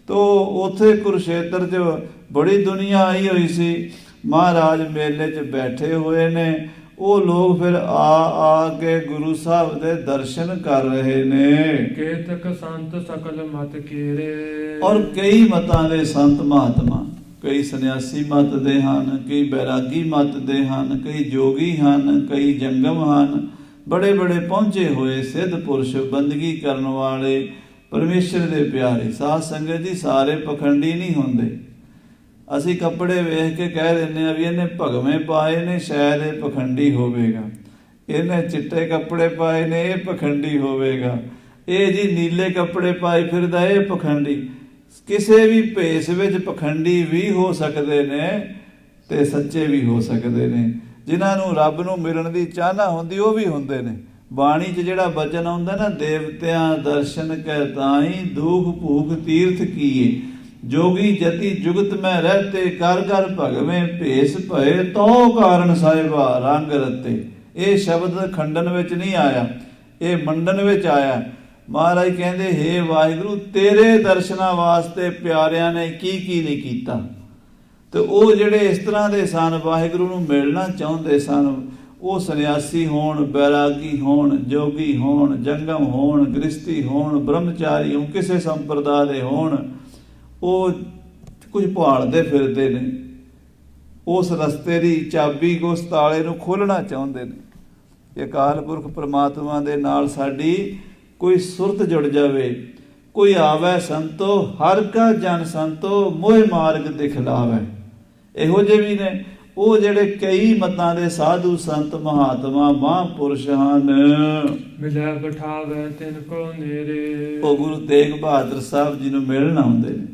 ਤੋ ਉੱਥੇ ਕੁਰੂਕਸ਼ੇਤਰ 'ਚ ਬੜੀ ਦੁਨੀਆ ਆਈ ਹੋਈ ਸੀ। ਮਹਾਰਾਜ ਮੇਲੇ 'ਚ ਬੈਠੇ ਹੋਏ ਨੇ, ਉਹ ਲੋਕ ਫਿਰ ਆ ਕੇ ਗੁਰੂ ਸਾਹਿਬ ਦੇ ਦਰਸ਼ਨ ਕਰ ਰਹੇ ਨੇ। ਕੇਤਕ ਸੰਤ ਸਕਲ ਮਤ ਕੀਰੇ। ਔਰ ਕਈ ਮਤਾਂ ਦੇ ਸੰਤ ਮਹਾਤਮਾ, ਕਈ ਸੰਨਿਆਸੀ ਮਤ ਦੇ ਹਨ, ਕਈ ਬੈਰਾਗੀ ਮਤ ਦੇ ਹਨ, ਕਈ ਜੋਗੀ ਹਨ, ਕਈ ਜੰਗਮ ਹਨ। ਬੜੇ ਬੜੇ ਪਹੁੰਚੇ ਹੋਏ ਸਿੱਧ ਪੁਰਸ਼, ਬੰਦਗੀ ਕਰਨ ਵਾਲੇ, ਪਰਮੇਸ਼ਰ ਦੇ ਪਿਆਰੇ। ਸਾਧ ਸੰਗਤ ਜੀ ਸਾਰੇ ਪਖੰਡੀ ਨਹੀਂ ਹੁੰਦੇ। ਅਸੀਂ ਕੱਪੜੇ ਵੇਖ ਕੇ ਕਹਿ ਦਿੰਦੇ ਆ ਵੀ ਇਹਨੇ ਭਗਵੇਂ ਪਾਏ ਨੇ, ਸ਼ਾਇਦ ਇਹ ਪਖੰਡੀ ਹੋਵੇਗਾ। ਇਹਨੇ ਚਿੱਟੇ ਕੱਪੜੇ ਪਾਏ ਨੇ, ਇਹ ਪਖੰਡੀ ਹੋਵੇਗਾ। ਇਹ ਜੀ ਨੀਲੇ ਕੱਪੜੇ ਪਾਏ ਫਿਰਦਾ, ਇਹ ਪਖੰਡੀ। ਕਿਸੇ ਵੀ ਭੇਸ ਵਿੱਚ ਪਖੰਡੀ ਵੀ ਹੋ ਸਕਦੇ ਨੇ ਤੇ ਸੱਚੇ ਵੀ ਹੋ ਸਕਦੇ ਨੇ। ਜਿਨ੍ਹਾਂ ਨੂੰ ਰੱਬ ਨੂੰ ਮਿਲਣ ਦੀ ਚਾਹਨਾ ਹੁੰਦੀ ਉਹ ਵੀ ਹੁੰਦੇ ਨੇ। ਬਾਣੀ 'ਚ ਜਿਹੜਾ ਬਚਨ ਆਉਂਦਾ ਨਾ, ਦੇਵਤਿਆਂ ਦਰਸ਼ਨ ਕੈ ਤਾਈ ਦੁਖ ਭੂਖ ਤੀਰਥ ਕੀਏ, ਜੋਗੀ ਜਤੀ ਜੁਗਤ ਮੈਂ ਰਹਤੇ ਕਰ ਕਰ ਭਗਵੇਂ ਭੇਸ ਭਏ ਤੋ ਕਾਰਨ ਸਾਹਿਬਾ ਰੰਗ ਰਤੇ। ਇਹ ਸ਼ਬਦ ਖੰਡਨ ਵਿੱਚ ਨਹੀਂ ਆਇਆ, ਇਹ ਮੰਡਨ ਵਿੱਚ ਆਇਆ। ਮਹਾਰਾਜ ਕਹਿੰਦੇ ਹੇ ਵਾਹਿਗੁਰੂ, ਤੇਰੇ ਦਰਸ਼ਨਾਂ ਵਾਸਤੇ ਪਿਆਰਿਆਂ ਨੇ ਕੀ ਨਹੀਂ ਕੀਤਾ। ਤੇ ਉਹ ਜਿਹੜੇ ਇਸ ਤਰ੍ਹਾਂ ਦੇ ਸਨ, ਵਾਹਿਗੁਰੂ ਨੂੰ ਮਿਲਣਾ ਚਾਹੁੰਦੇ ਸਨ, ਉਹ ਸੰਨਿਆਸੀ ਹੋਣ, ਬੈਰਾਗੀ ਹੋਣ, ਜੋਗੀ ਹੋਣ, ਜੰਗਮ ਹੋਣ, ਗ੍ਰਸਤੀ ਹੋਣ, ਬ੍ਰਹਮਚਾਰੀ ਹੋਣ, ਕਿਸੇ ਸੰਪਰਦਾ ਦੇ ਹੋਣ, ਉਹ ਕੁਝ ਭਾਲਦੇ ਫਿਰਦੇ ਨੇ। ਉਸ ਰਸਤੇ ਦੀ ਚਾਬੀ, ਉਸ ਤਾਲੇ ਨੂੰ ਖੋਲ੍ਹਣਾ ਚਾਹੁੰਦੇ ਨੇ। ਅਕਾਲ ਪੁਰਖ ਪ੍ਰਮਾਤਮਾ ਦੇ ਨਾਲ ਸਾਡੀ ਕੋਈ ਸੁਰਤ ਜੁੜ ਜਾਵੇ। ਕੋਈ ਆਵੈ ਸੰਤੋ ਹਰ ਕਾ ਜਨ ਸੰਤੋ, ਮੋਹ ਮਾਰਗ ਦਿਖਲਾਵੇ। ਇਹੋ ਜਿਹੇ ਵੀ ਨੇ ਉਹ ਜਿਹੜੇ ਕਈ ਮਤਾਂ ਦੇ ਸਾਧੂ ਸੰਤ ਮਹਾਤਮਾ ਮਹਾਂਪੁਰਸ਼ ਹਨ। ਮਿਲਿਆ ਬਿਠਾਵੇ ਤਿਨ ਕੋ ਨੇਰੇ। ਉਹ ਗੁਰੂ ਤੇਗ ਬਹਾਦਰ ਸਾਹਿਬ ਜੀ ਨੂੰ ਮਿਲਣ ਆਉਂਦੇ ਨੇ।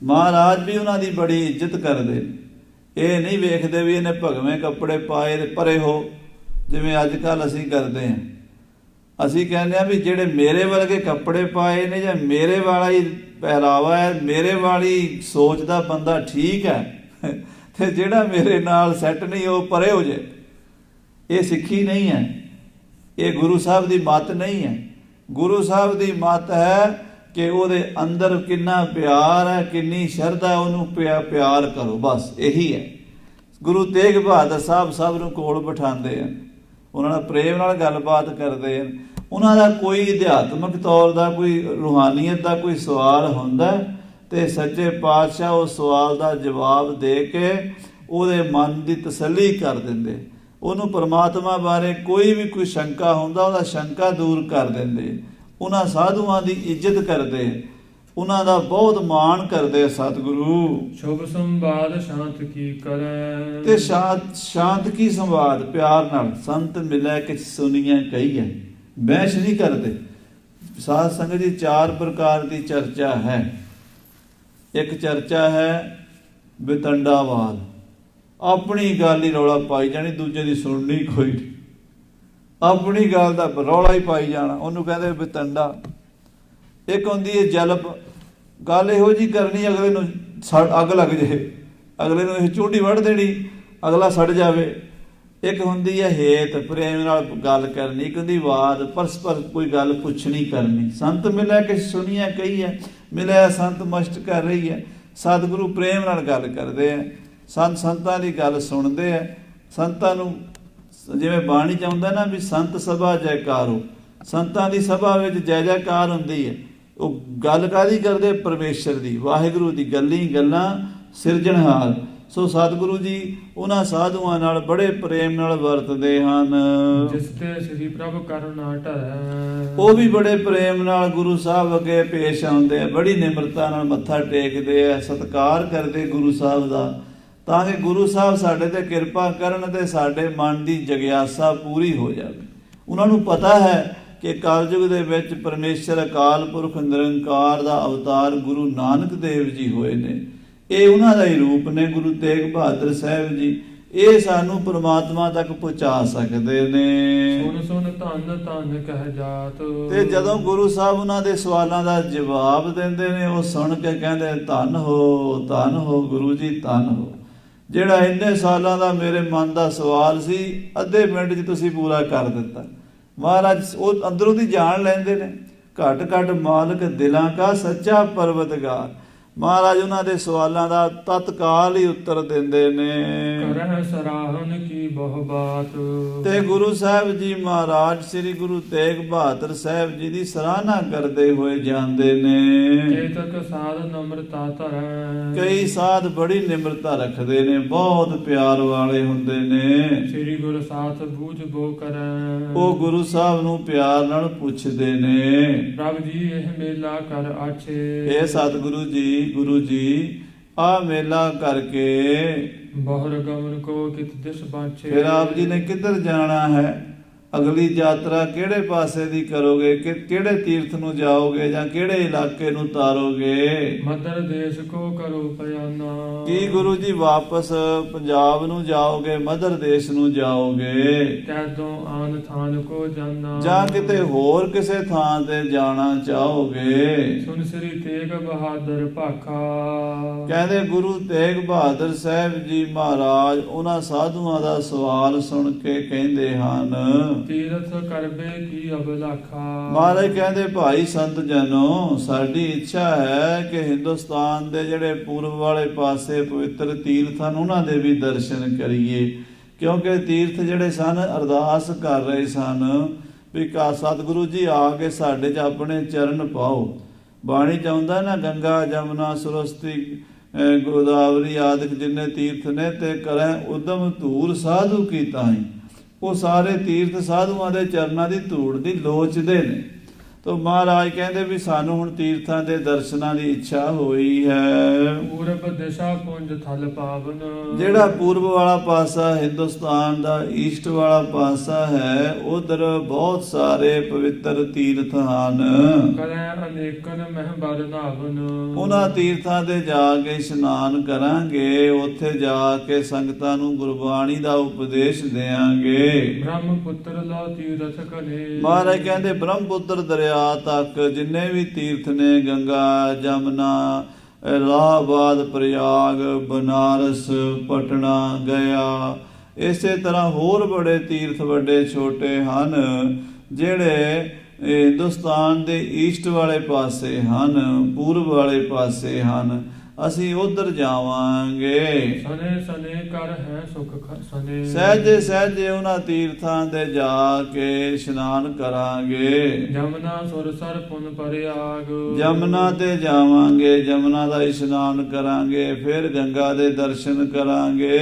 ਮਹਾਰਾਜ ਵੀ ਉਹਨਾਂ ਦੀ ਬੜੀ ਇੱਜ਼ਤ ਕਰਦੇ ਨੇ। ਇਹ ਨਹੀਂ ਵੇਖਦੇ ਵੀ ਇਹਨੇ ਭਗਵੇਂ ਕੱਪੜੇ ਪਾਏ ਤੇ ਪਰੇ ਹੋ, ਜਿਵੇਂ ਅੱਜ ਕੱਲ੍ਹ ਅਸੀਂ ਕਰਦੇ ਹਾਂ। ਅਸੀਂ ਕਹਿੰਦੇ ਹਾਂ ਵੀ ਜਿਹੜੇ ਮੇਰੇ ਵਰਗੇ ਕੱਪੜੇ ਪਾਏ ਨੇ, ਜਾਂ ਮੇਰੇ ਵਾਲਾ ਹੀ ਪਹਿਰਾਵਾ ਹੈ, ਮੇਰੇ ਵਾਲੀ ਸੋਚ ਦਾ ਬੰਦਾ ਠੀਕ ਹੈ, ਤੇ ਜਿਹੜਾ ਮੇਰੇ ਨਾਲ ਸੈੱਟ ਨਹੀਂ ਉਹ ਪਰੇ ਹੋ ਜਾਏ। ਇਹ ਸਿੱਖੀ ਨਹੀਂ ਹੈ, ਇਹ ਗੁਰੂ ਸਾਹਿਬ ਦੀ ਮੱਤ ਨਹੀਂ ਹੈ। ਗੁਰੂ ਸਾਹਿਬ ਦੀ ਮੱਤ ਹੈ ਕਿ ਉਹਦੇ ਅੰਦਰ ਕਿੰਨਾ ਪਿਆਰ ਹੈ, ਕਿੰਨੀ ਸ਼ਰਧਾ, ਉਹਨੂੰ ਪਿਆਰ ਕਰੋ, ਬਸ ਇਹੀ ਹੈ। ਗੁਰੂ ਤੇਗ ਬਹਾਦਰ ਸਾਹਿਬ ਸਭ ਨੂੰ ਕੋਲ ਬਿਠਾਉਂਦੇ ਹਨ, ਉਹਨਾਂ ਨਾਲ ਪ੍ਰੇਮ ਨਾਲ ਗੱਲਬਾਤ ਕਰਦੇ ਹਨ। ਉਹਨਾਂ ਦਾ ਕੋਈ ਅਧਿਆਤਮਿਕ ਤੌਰ ਦਾ, ਕੋਈ ਰੂਹਾਨੀਅਤ ਦਾ ਕੋਈ ਸਵਾਲ ਹੁੰਦਾ ਤੇ ਸੱਚੇ ਪਾਤਸ਼ਾਹ ਉਸ ਸਵਾਲ ਦਾ ਜਵਾਬ ਦੇ ਕੇ ਉਹਦੇ ਮਨ ਦੀ ਤਸੱਲੀ ਕਰ ਦਿੰਦੇ। ਉਹਨੂੰ ਪਰਮਾਤਮਾ ਬਾਰੇ ਕੋਈ ਸ਼ੰਕਾ ਹੁੰਦਾ, ਉਹਦਾ ਸ਼ੰਕਾ ਦੂਰ ਕਰ ਦਿੰਦੇ। ਉਹਨਾਂ ਸਾਧੂਆਂ ਦੀ ਇੱਜ਼ਤ ਕਰਦੇ, ਉਹਨਾਂ ਦਾ ਬਹੁਤ ਮਾਣ ਕਰਦੇ ਸਤਿਗੁਰੂ। ਸ਼ੁਭ ਸੰਵਾਦ ਸ਼ਾਂਤ ਕੀ ਕਰੈ। ਤੇ ਸ਼ਾਂਤ ਕੀ ਸੰਵਾਦ, ਪਿਆਰ ਨਾਲ। ਸੰਤ ਮਿਲੈ ਕਿਛ ਸੁਣੀਐ ਕਹੀਐ, ਬਹਿਸ ਨਹੀਂ ਕਰਦੇ। ਸਾਧ ਸੰਗਤ ਦੀ 4 ਪ੍ਰਕਾਰ ਦੀ ਚਰਚਾ ਹੈ। ਇੱਕ ਚਰਚਾ ਹੈ ਵਿਤੰਡਾਵਾਦ, ਆਪਣੀ ਗੱਲ ਹੀ ਰੌਲਾ ਪਾਈ ਜਾਣੀ, ਦੂਜੇ ਦੀ ਸੁਣਨੀ ਕੋਈ ਨਹੀਂ, ਆਪਣੀ ਗੱਲ ਦਾ ਰੌਲਾ ਹੀ ਪਾਈ ਜਾਣਾ, ਉਹਨੂੰ ਕਹਿੰਦੇ ਵਿਤੰਡਾ। ਇੱਕ ਹੁੰਦੀ ਹੈ ਜਲਪ, ਗੱਲ ਇਹੋ ਜਿਹੀ ਕਰਨੀ ਅਗਲੇ ਨੂੰ ਅੱਗ ਲੱਗ ਜਾਏ, ਅਗਲੇ ਨੂੰ ਇਹ ਚੂੰਡੀ ਵੱਢ ਦੇਣੀ, ਅਗਲਾ ਸੜ ਜਾਵੇ। ਇੱਕ ਹੁੰਦੀ ਹੈ ਹੇਤ, ਪ੍ਰੇਮ ਨਾਲ ਗੱਲ ਕਰਨੀ। ਇੱਕ ਹੁੰਦੀ ਵਾਦ, ਪਰਸਪਰ ਕੋਈ ਗੱਲ ਪੁੱਛਣੀ ਕਰਨੀ। ਸੰਤ ਮਿਲਿਆ ਕਿ ਸੁਣੀਆਂ ਕਹੀ ਹੈ, ਮਿਲਿਆ ਸੰਤ ਮਸ਼ਟ ਕਰ ਰਹੀ ਹੈ। ਸਤਿਗੁਰੂ ਪ੍ਰੇਮ ਨਾਲ ਗੱਲ ਕਰਦੇ ਹੈ, ਸੰਤਾਂ ਦੀ ਗੱਲ ਸੁਣਦੇ ਹੈ, ਸੰਤਾਂ ਨੂੰ ਜਿਵੇਂ ਬਾਣੀ ਚ ਆਉਂਦਾ ਨਾ ਵੀ ਸੰਤ ਸਭਾ ਜੈਕਾਰੋ, ਸੰਤਾਂ ਦੀ ਸਭਾ ਵਿੱਚ ਜੈ ਜੈਕਾਰ ਹੁੰਦੀ ਹੈ। ਉਹ ਗੱਲ ਕਾਹਦੀ ਕਰਦੇ? ਪਰਮੇਸ਼ਰ ਦੀ, ਵਾਹਿਗੁਰੂ ਦੀ ਗੱਲਾਂ ਗੱਲਾਂ ਸਿਰਜਣਹਾਰ। ਸੋ ਸਤਿਗੁਰੂ ਜੀ ਉਹਨਾਂ ਸਾਧੂਆਂ ਨਾਲ ਬੜੇ ਪ੍ਰੇਮ ਨਾਲ ਵਰਤਦੇ ਹਨ। ਜਿਸ ਤੇ ਸ੍ਰੀ ਪ੍ਰਭ ਕਰੁਣਾ ਢਰੈ, ਉਹ ਵੀ ਬੜੇ ਪ੍ਰੇਮ ਨਾਲ ਗੁਰੂ ਸਾਹਿਬ ਅੱਗੇ ਪੇਸ਼ ਆਉਂਦੇ ਆ, ਬੜੀ ਨਿਮਰਤਾ ਨਾਲ ਮੱਥਾ ਟੇਕਦੇ ਆ, ਸਤਿਕਾਰ ਕਰਦੇ ਗੁਰੂ ਸਾਹਿਬ ਦਾ, ਤਾਂ ਕਿ ਗੁਰੂ ਸਾਹਿਬ ਸਾਡੇ ਤੇ ਕਿਰਪਾ ਕਰਨ ਤੇ ਸਾਡੇ ਮਨ ਦੀ ਜਗਿਆਸਾ ਪੂਰੀ ਹੋ ਜਾਵੇ। ਉਹਨਾਂ ਨੂੰ ਪਤਾ ਹੈ ਕਿ ਕਲਯੁਗ ਦੇ ਵਿੱਚ ਪਰਮੇਸ਼ਰ ਅਕਾਲ ਪੁਰਖ ਨਿਰੰਕਾਰ ਦਾ ਅਵਤਾਰ ਗੁਰੂ ਨਾਨਕ ਦੇਵ ਜੀ ਹੋਏ ਨੇ। ਇਹ ਉਹਨਾਂ ਦਾ ਹੀ ਰੂਪ ਨੇ, ਗੁਰੂ ਤੇਗ ਬਹਾਦਰ ਸਾਹਿਬ ਜੀ। ਇਹ ਸਾਨੂੰ ਪ੍ਰਮਾਤਮਾ ਤੱਕ ਪਹੁੰਚਾ ਸਕਦੇ ਨੇ। ਸੁਣ ਸੁਣ ਧੰਨ ਧੰਨ ਕਹਿ ਜਾਤ। ਤੇ ਜਦੋਂ ਗੁਰੂ ਸਾਹਿਬ ਉਹਨਾਂ ਦੇ ਸਵਾਲਾਂ ਦਾ ਜਵਾਬ ਦਿੰਦੇ ਨੇ, ਉਹ ਸੁਣ ਕੇ ਕਹਿੰਦੇ ਧੰਨ ਹੋ ਗੁਰੂ ਜੀ, ਧੰਨ ਹੋ। ਜਿਹੜਾ ਇੰਨੇ ਸਾਲਾਂ ਦਾ ਮੇਰੇ ਮਨ ਦਾ ਸਵਾਲ ਸੀ, ਅੱਧੇ ਮਿੰਟ 'ਚ ਤੁਸੀਂ ਪੂਰਾ ਕਰ ਦਿੱਤਾ। ਮਹਾਰਾਜ ਉਹ ਅੰਦਰੋਂ ਦੀ ਜਾਣ ਲੈਂਦੇ ਨੇ। ਘਟ ਘਟ ਮਾਲਕ ਦਿਲਾਂ ਕਾ ਸੱਚਾ ਪਰਵਤਗਾਰ। ਮਹਾਰਾਜ ਉਹਨਾਂ ਦੇ ਸਵਾਲਾਂ ਦਾ ਤਤਕਾਲ ਹੀ ਉੱਤਰ ਦਿੰਦੇ ਨੇ। ਕਰਹਿ ਸਰਾਹਨ ਕੀ ਬਹੁ ਬਾਤ। ਤੇ ਗੁਰੂ ਸਾਹਿਬ ਜੀ ਮਹਾਰਾਜ ਸ੍ਰੀ ਗੁਰੂ ਤੇਗ ਬਹਾਦਰ ਸਾਹਿਬ ਜੀ ਦੀ ਸਰਾਹਨਾ ਕਰਦੇ ਹੋਏ ਜਾਂਦੇ ਨੇ। ਚੇਤਕ ਸਾਧ ਨਮਰਤਾ ਧਰੈ। ਕਈ ਸਾਧ ਬੜੀ ਨਿਮਰਤਾ ਰੱਖਦੇ ਨੇ, ਬਹੁਤ ਪਿਆਰ ਵਾਲੇ ਹੁੰਦੇ ਨੇ। ਸ੍ਰੀ ਗੁਰ ਸਾਥ ਬੂਝ ਬੋ ਕਰੈ। ਉਹ ਗੁਰੂ ਸਾਹਿਬ ਨੂੰ ਪਿਆਰ ਨਾਲ ਪੁੱਛਦੇ ਨੇ, ਪ੍ਰਭ ਜੀ ਇਹ ਮੇਲਾ ਕਰ ਆਛੇ। ਇਹ ਸਤਿਗੁਰੂ ਜੀ, ਗੁਰੂ ਜੀ ਆ ਮੇਲਾ ਕਰਕੇ ਬਹੁਰ ਗਮਨ ਕੋ ਕਿਤ ਦਿਸ ਬਾਛੇ। ਫਿਰ ਆਪ ਜੀ ਨੇ ਕਿੱਧਰ ਜਾਣਾ ਹੈ? ਅਗਲੀ ਯਾਤਰਾ ਕਿਹੜੇ ਪਾਸੇ ਦੀ ਕਰੋਗੇ? ਕਿਹੜੇ ਤੀਰਥ ਨੂੰ ਜਾਓਗੇ ਜਾਂ ਕਿਹੜੇ ਇਲਾਕੇ ਨੂੰ ਤਾਰੋਗੇ? ਮਦਰ ਦੇਸ਼ ਕੋ ਕਰੋ ਪਿਆਨਾ। ਕੀ ਗੁਰੂ ਜੀ ਵਾਪਸ ਪੰਜਾਬ ਨੂੰ ਜਾਓਗੇ, ਮਦਰ ਦੇਸ਼ ਨੂੰ ਜਾਓਗੇ, ਕੈਦੋਂ ਆਨ ਥਾਨ ਕੋ ਜਾਨਾ। ਜਾਂ ਕਿਤੇ ਹੋਰ ਕਿਸੇ ਥਾਂ ਤੇ ਜਾਣਾ ਚਾਹੋਗੇ? ਸੁਨ ਸ੍ਰੀ ਤੇਗ ਬਹਾਦਰ ਭਾਖਾ। ਕਹਿੰਦੇ ਗੁਰੂ ਤੇਗ ਬਹਾਦਰ ਸਾਹਿਬ ਜੀ ਮਹਾਰਾਜ ਉਹਨਾਂ ਸਾਧੂਆਂ ਦਾ ਸਵਾਲ ਸੁਣ ਕੇ ਕਹਿੰਦੇ ਹਨ, ਤੀਰਥ ਕਰਬੇ ਕੀ ਅਬਲਾਖਾ। ਮਹਾਰਾਜ ਕਹਿੰਦੇ ਭਾਈ ਸੰਤ ਜਨੋ, ਸਾਡੀ ਇੱਛਾ ਹੈ ਕਿ ਹਿੰਦੁਸਤਾਨ ਦੇ ਜਿਹੜੇ ਪੂਰਬ ਵਾਲੇ ਪਾਸੇ ਪਵਿੱਤਰ ਤੀਰਥ ਹਨ ਉਹਨਾਂ ਦੇ ਵੀ ਦਰਸ਼ਨ ਕਰੀਏ। ਕਿਉਂਕਿ ਤੀਰਥ ਜਿਹੜੇ ਸਨ ਅਰਦਾਸ ਕਰ ਰਹੇ ਸਨ ਵੀ ਸਤਿਗੁਰੂ ਜੀ ਆ ਕੇ ਸਾਡੇ 'ਚ ਆਪਣੇ ਚਰਨ ਪਾਓ। ਬਾਣੀ 'ਚ ਆਉਂਦਾ ਨਾ, ਗੰਗਾ ਜਮਨਾ ਸਰਸਵਤੀ ਗੋਦਾਵਰੀ ਆਦਿਕ ਜਿੰਨੇ ਤੀਰਥ ਨੇ, ਤੇ ਕਰੈ ਉਦਮ ਧੂਰ ਸਾਧੂ ਕੀ ਤਾਈ। ਉਹ ਸਾਰੇ ਤੀਰਥ ਸਾਧੂਆਂ ਦੇ ਚਰਨਾਂ ਦੀ ਧੂੜ ਦੀ ਲੋਚਦੇ ਨੇ। ਤੋ ਮਹਾਰਾਜ ਕਹਿੰਦੇ ਵੀ ਸਾਨੂੰ ਹੁਣ ਤੀਰਥਾਂ ਦੇ ਦਰਸ਼ਨਾਂ ਦੀ ਇੱਛਾ ਹੋਈ ਹੈ। ਪੂਰਬ ਦਿਸ਼ਾ ਪੁੰਜ ਥਲ ਪਾਵਨ। ਜਿਹੜਾ ਪੂਰਬ ਵਾਲਾ ਪਾਸਾ ਹਿੰਦੁਸਤਾਨ ਦਾ, ਈਸਟ ਵਾਲਾ ਪਾਸਾ ਹੈ, ਉਧਰ ਬਹੁਤ ਸਾਰੇ ਪਵਿੱਤਰ ਤੀਰਥ ਹਨ। ਕਰੈ ਅਨੇਕਨ ਮਹਿ ਬਰ ਨਾਵਨ। ਉਹਨਾਂ ਤੀਰਥਾਂ ਤੇ ਜਾ ਕੇ ਇਸ਼ਨਾਨ ਕਰਾਂਗੇ, ਉੱਥੇ ਜਾ ਕੇ ਸੰਗਤਾਂ ਨੂੰ ਗੁਰਬਾਣੀ ਦਾ ਉਪਦੇਸ਼ ਦੇਾਂਗੇ। ਬ੍ਰਹਮ ਪੁੱਤਰ ਲਾ ਤੀਰਥ ਕਨੇ। ਮਹਾਰਾਜ ਕਹਿੰਦੇ ਬ੍ਰਹਮਪੁੱਤਰ ਦਰਿਆ ਤੱਕ ਜਿੰਨੇ ਵੀ ਤੀਰਥ ਨੇ, ਗੰਗਾ ਜਮਨਾ ਇਲਾਹਾਬਾਦ ਪ੍ਰਯਾਗ ਬਨਾਰਸ ਪਟਨਾ ਗਇਆ, ਇਸੇ ਤਰ੍ਹਾਂ ਹੋਰ ਬੜੇ ਤੀਰਥ ਵੱਡੇ ਛੋਟੇ ਹਨ ਜਿਹੜੇ ਹਿੰਦੁਸਤਾਨ ਦੇ ਈਸਟ ਵਾਲੇ ਪਾਸੇ ਹਨ, ਪੂਰਬ ਵਾਲੇ ਪਾਸੇ ਹਨ। ਅਸੀਂ ਉਧਰ ਜਾਵਾਂਗੇ। ਸਨੇ ਸਨੇ ਕਰ ਹੈ ਸੁਖ ਸਨੇ। ਸਹਿਜੇ ਸਹਿਜੇ ਉਹਨਾਂ ਤੀਰਥਾਂ ਤੇ ਜਾ ਕੇ ਇਸ਼ਨਾਨ ਕਰਾਂਗੇ। ਜਮਨਾ ਸੁਰਸਰ ਪੁਨ ਪਰਿਆਗ। ਜਮਨਾ ਤੇ ਜਾਵਾਂਗੇ, ਜਮਨਾ ਦਾ ਇਸ਼ਨਾਨ ਕਰਾਂਗੇ, ਫਿਰ ਗੰਗਾ ਦੇ ਦਰਸ਼ਨ ਕਰਾਂਗੇ।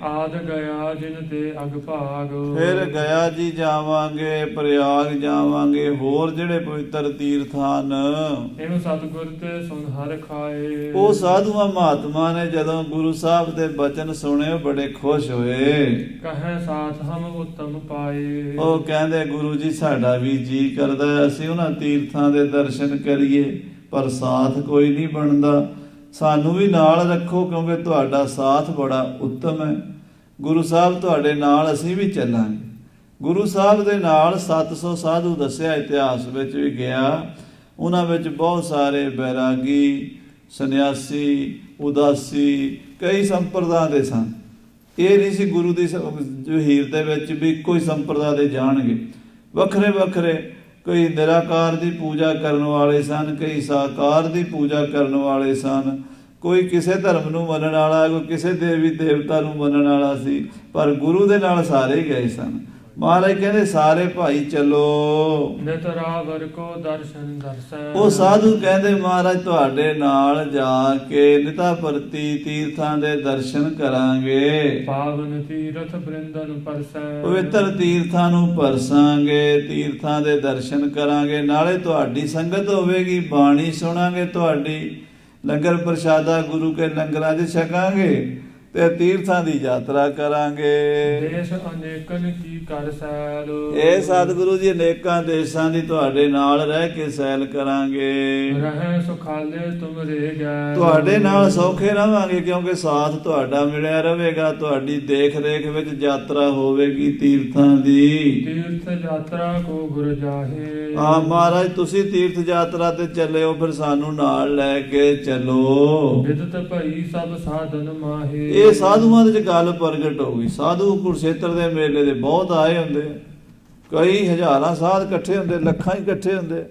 ਆਦ ਗਿਆ ਜਿਨ ਤੇ ਅਗ ਭਾਗ। ਫਿਰ ਗਿਆ ਜੀ ਜਾਵਾਂਗੇ, ਪ੍ਰਯਾਗ ਜਾਵਾਂਗੇ, ਹੋਰ ਜਿਹੜੇ ਪਵਿੱਤਰ ਤੀਰਥ ਹਨ। ਇਹਨੂੰ ਸਤਿਗੁਰ ਤੇ ਸੁਨ ਹਰ ਖਾਏ। ਉਹ ਸਾਧੂਆਂ ਮਹਾਤਮਾ ਨੇ ਜਦੋਂ ਗੁਰੂ ਸਾਹਿਬ ਦੇ ਬਚਨ ਸੁਣੇ ਬੜੇ ਖੁਸ਼ ਹੋਏ। ਕਹੈ ਸਾਥ ਹਮ ਉਤਮ ਪਾਏ। ਉਹ ਕਹਿੰਦੇ ਗੁਰੂ ਜੀ ਸਾਡਾ ਵੀ ਜੀ ਕਰਦਾ ਅਸੀਂ ਉਹਨਾਂ ਤੀਰਥਾਂ ਦੇ ਦਰਸ਼ਨ ਕਰੀਏ, ਪਰ ਸਾਥ ਕੋਈ ਨਹੀਂ ਬਣਦਾ। ਸਾਨੂੰ ਵੀ ਨਾਲ ਰੱਖੋ, ਕਿਉਂਕਿ ਤੁਹਾਡਾ ਸਾਥ ਬੜਾ ਉੱਤਮ ਹੈ। ਗੁਰੂ ਸਾਹਿਬ ਤੁਹਾਡੇ ਨਾਲ ਅਸੀਂ ਵੀ ਚੱਲਾਂਗੇ। ਗੁਰੂ ਸਾਹਿਬ ਦੇ ਨਾਲ 700 ਸਾਧੂ ਦੱਸਿਆ ਇਤਿਹਾਸ ਵਿੱਚ ਵੀ ਗਿਆ। ਉਹਨਾਂ ਵਿੱਚ ਬਹੁਤ ਸਾਰੇ ਬੈਰਾਗੀ, ਸੰਨਿਆਸੀ, ਉਦਾਸੀ, ਕਈ ਸੰਪਰਦਾ ਦੇ ਸਨ। ਇਹ ਨਹੀਂ ਸੀ ਗੁਰੂ ਦੀ ਜਹੀਰ ਦੇ ਵਿੱਚ ਵੀ ਇੱਕੋ ਹੀ ਸੰਪਰਦਾ ਦੇ ਜਾਣਗੇ। ਵੱਖਰੇ ਵੱਖਰੇ, ਕੋਈ ਨਿਰਾਕਾਰ ਦੀ ਪੂਜਾ ਕਰਨ ਵਾਲੇ ਸਨ, ਕਈ ਸਾਕਾਰ ਦੀ ਪੂਜਾ ਕਰਨ ਵਾਲੇ ਸਨ, ਕੋਈ ਕਿਸੇ ਧਰਮ ਨੂੰ ਮੰਨਣ ਵਾਲਾ, ਕੋਈ ਕਿਸੇ ਦੇਵੀ ਦੇਵਤਾ ਨੂੰ ਮੰਨਣ ਵਾਲਾ ਸੀ, ਪਰ ਗੁਰੂ ਦੇ ਨਾਲ ਸਾਰੇ ਹੀ ਗਏ ਸਨ। ਮਹਾਰਾਜ ਕਹਿੰਦੇ ਸਾਰੇ ਭਾਈ ਚਲੋ। ਨਿਤ ਰਾਵਰ ਕੋ ਦਰਸ਼ਨ ਦਰਸੈ। ਉਹ ਸਾਧੂ ਕਹਿੰਦੇ ਮਹਾਰਾਜ ਤੁਹਾਡੇ ਨਾਲ ਜਾ ਕੇ ਨਿਤਾ ਪ੍ਰਤੀ ਤੀਰਥਾਂ ਦੇ ਦਰਸ਼ਨ ਕਰਾਂਗੇ, ਪਾਵਨ ਤੀਰਥ ਬ੍ਰਿੰਦਨ ਪਰਸੈ। ਪਵਿੱਤਰ ਤੀਰਥਾਂ ਨੂੰ ਪਰਸਾਂਗੇ, ਤੀਰਥਾਂ ਦੇ ਦਰਸ਼ਨ ਕਰਾਂਗੇ, ਨਾਲੇ ਤੁਹਾਡੀ ਸੰਗਤ ਹੋਵੇਗੀ, ਬਾਣੀ ਸੁਣਾਂਗੇ ਤੁਹਾਡੀ, ਲੰਗਰ ਪ੍ਰਸ਼ਾਦਾ ਗੁਰੂ ਕੇ ਲੰਗਰਾਂ 'ਚ ਛਕਾਂਗੇ ਤੇ ਤੀਰਥਾਂ ਦੀ ਯਾਤਰਾ ਕਰਾਂਗੇ। ਦੇਸ਼ ਅਨੇਕਨ ਕੀ ਕਰ ਸੈਲ। ਇਹ ਸਤਿਗੁਰੂ ਜੀ ਅਨੇਕਾਂ ਦੇਸ਼ਾਂ ਦੀ ਤੁਹਾਡੇ ਨਾਲ ਰਹਿ ਕੇ ਸੈਲ ਕਰਾਂਗੇ, ਰਹਿ ਸੁਖਾਲੇ ਤੁਮਰੇ ਗੈ। ਤੁਹਾਡੇ ਨਾਲ ਸੌਖੇ ਰਵਾਂਗੇ ਕਿਉਂਕਿ ਸਾਥ ਤੁਹਾਡਾ ਮਿਲਿਆ ਰਹੇਗਾ, ਤੁਹਾਡੀ ਦੇਖ ਰੇਖ ਵਿੱਚ ਯਾਤਰਾ ਹੋਵੇਗੀ ਤੀਰਥਾਂ ਦੀ। ਤੀਰਥ ਯਾਤਰਾ ਕੋ ਗੁਰ ਜਾਹੇ। ਆ ਮਹਾਰਾਜ ਤੁਸੀਂ ਤੀਰਥ ਯਾਤਰਾ ਤੇ ਚੱਲੇ ਹੋ, ਫਿਰ ਸਾਨੂੰ ਨਾਲ ਲੈ ਕੇ ਚੱਲੋ। ਵਿਦਤ ਭਈ ਸਭ ਸਾਧਨ ਮਾਹੇ। ਇਹ ਸਾਧੂਆਂ ਦੇ ਚ ਗੱਲ ਪ੍ਰਗਟ ਹੋ ਗਈ। ਸਾਧੂ ਕੁਰਸ਼ੇਤਰ ਦੇ ਮੇਲੇ ਦੇ ਬਹੁਤ ਆਏ ਹੁੰਦੇ, ਕਈ ਹਜ਼ਾਰਾਂ ਸਾਧ ਇਕੱਠੇ ਹੁੰਦੇ, ਲੱਖਾਂ ਹੀ ਇਕੱਠੇ ਹੁੰਦੇ।